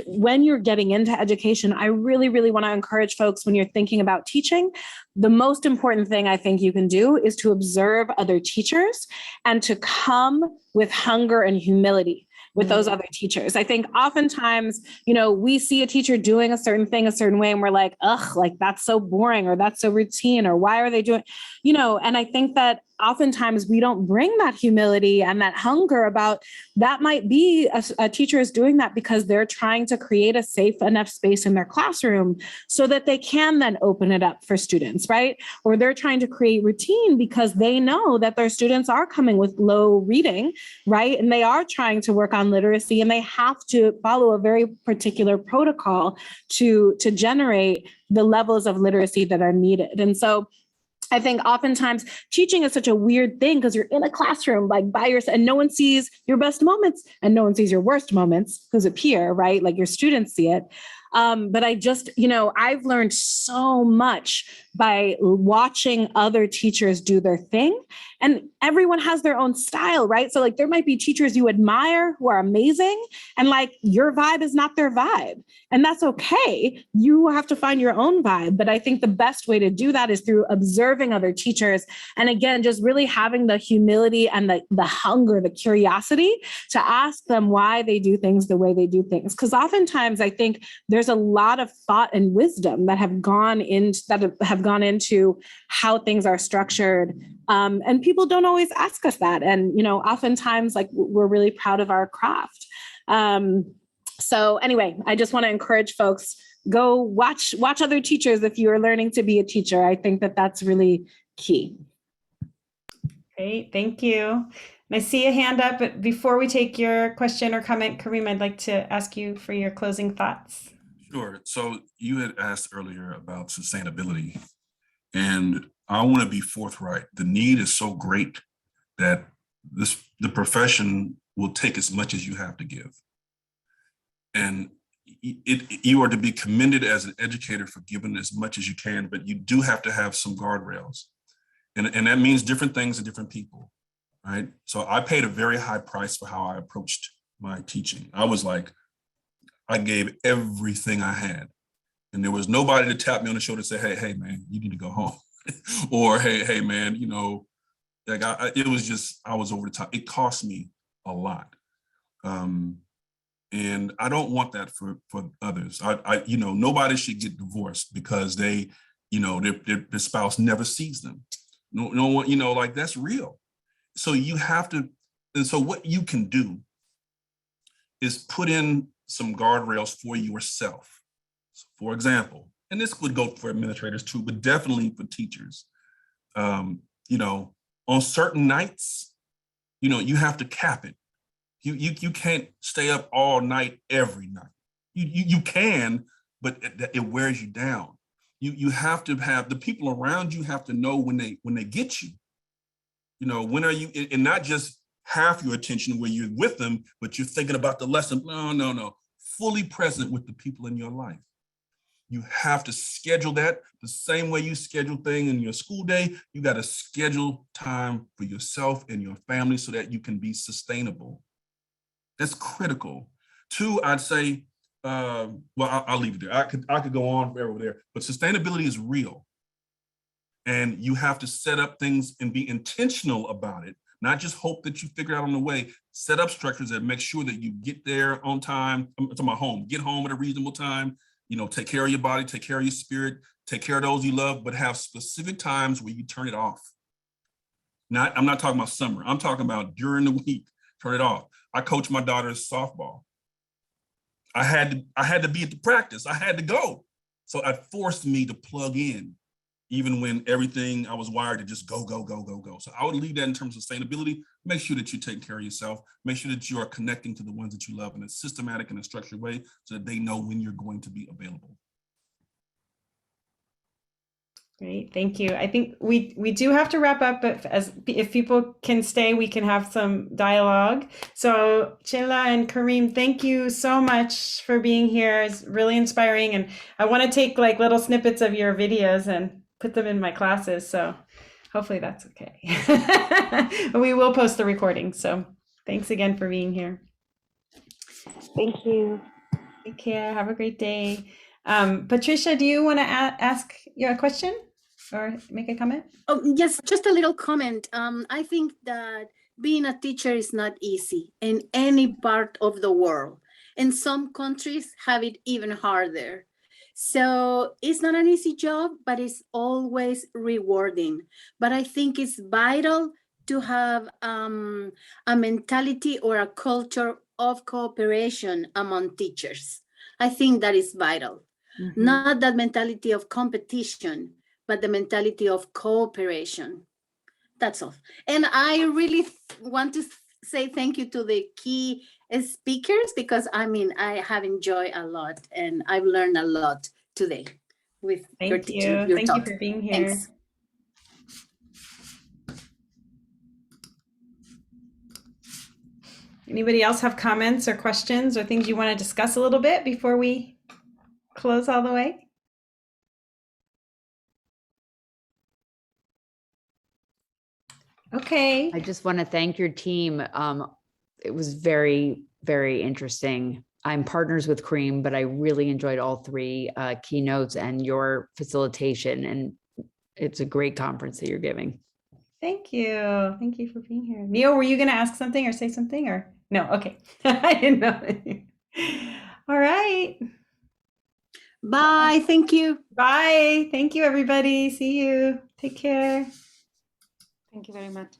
when you're getting into education, I really, really want to encourage folks, when you're thinking about teaching, the most important thing I think you can do is to observe other teachers and to come with hunger and humility with those other teachers. I think oftentimes, we see a teacher doing a certain thing a certain way, and we're like, ugh, like that's so boring, or that's so routine, or why are they doing, and I think that oftentimes we don't bring that humility and that hunger about that. Might be a teacher is doing that because they're trying to create a safe enough space in their classroom so that they can then open it up for students, right? Or they're trying to create routine because they know that their students are coming with low reading, right? And they are trying to work on literacy, and they have to follow a very particular protocol to generate the levels of literacy that are needed. And so I think oftentimes teaching is such a weird thing because you're in a classroom like by yourself, and no one sees your best moments and no one sees your worst moments who's a peer, right? Like your students see it. But I just, I've learned so much by watching other teachers do their thing, and everyone has their own style, right? So like there might be teachers you admire who are amazing, and like your vibe is not their vibe, and that's okay. You have to find your own vibe. But I think the best way to do that is through observing other teachers. And again, just really having the humility and the hunger, the curiosity to ask them why they do things the way they do things. Because oftentimes I think there's a lot of thought and wisdom that have gone into how things are structured. And people don't always ask us that. And, oftentimes like we're really proud of our craft. So anyway, I just want to encourage folks, go watch other teachers if you are learning to be a teacher. I think that that's really key. Great, thank you. And I see a hand up, but before we take your question or comment, Kareem, I'd like to ask you for your closing thoughts. Sure. So you had asked earlier about sustainability, and I want to be forthright. The need is so great that the profession will take as much as you have to give. And you are to be commended as an educator for giving as much as you can, but you do have to have some guardrails. And that means different things to different people, right? So I paid a very high price for how I approached my teaching. I was like, I gave everything I had. And there was nobody to tap me on the shoulder and say, hey, man, you need to go home. Or, hey, man, like it was just, I was over the top. It cost me a lot. And I don't want that for others. Nobody should get divorced because their spouse never sees them. No one, like that's real. So you have to, and so what you can do is put in some guardrails for yourself. So for example, and this would go for administrators too, but definitely for teachers. On certain nights, you have to cap it. You can't stay up all night every night. You can, but it wears you down. You have to have the people around you have to know when they get you. When are you, and not just half your attention where you're with them, but you're thinking about the lesson. No. Fully present with the people in your life. You have to schedule that the same way you schedule things in your school day. You got to schedule time for yourself and your family so that you can be sustainable. That's critical. Two, I'd say, I'll leave it there. I could go on forever there, but sustainability is real. And you have to set up things and be intentional about it, not just hope that you figure it out on the way. Set up structures that make sure that you get there on time. I'm talking about home. Get home at a reasonable time. Take care of your body, take care of your spirit, take care of those you love, but have specific times where you turn it off. I'm not talking about summer. I'm talking about during the week, turn it off. I coach my daughter's softball. I had to be at the practice. I had to go. So it forced me to plug in, even when everything I was wired to just go. So I would leave that in terms of sustainability. Make sure that you take care of yourself. Make sure that you are connecting to the ones that you love in a systematic and a structured way so that they know when you're going to be available. Great, thank you. I think we do have to wrap up, but if people can stay, we can have some dialogue. So Chela and Kareem, thank you so much for being here. It's really inspiring, and I want to take like little snippets of your videos and put them in my classes. So hopefully that's okay. We will post the recording. So thanks again for being here. Thank you. Take care. Have a great day. Patricia, do you want to ask your question or make a comment? Oh, yes, just a little comment. I think that being a teacher is not easy in any part of the world. And some countries have it even harder. So it's not an easy job, but it's always rewarding. But I think it's vital to have a mentality or a culture of cooperation among teachers. I think that is vital. Mm-hmm. Not that mentality of competition, but the mentality of cooperation. That's all. And I really want to say thank you to the key speakers, because I have enjoyed a lot and I've learned a lot today with your teaching. Thank you for being here. Thanks. Anybody else have comments or questions or things you want to discuss a little bit before we close all the way? Okay. I just want to thank your team. It was very, very interesting. I'm partners with Kareem, but I really enjoyed all three keynotes and your facilitation. And it's a great conference that you're giving. Thank you. Thank you for being here. Neil, were you going to ask something or say something or no? Okay. I didn't know. All right. Bye. Thank you. Bye. Thank you, everybody. See you. Take care. Thank you very much.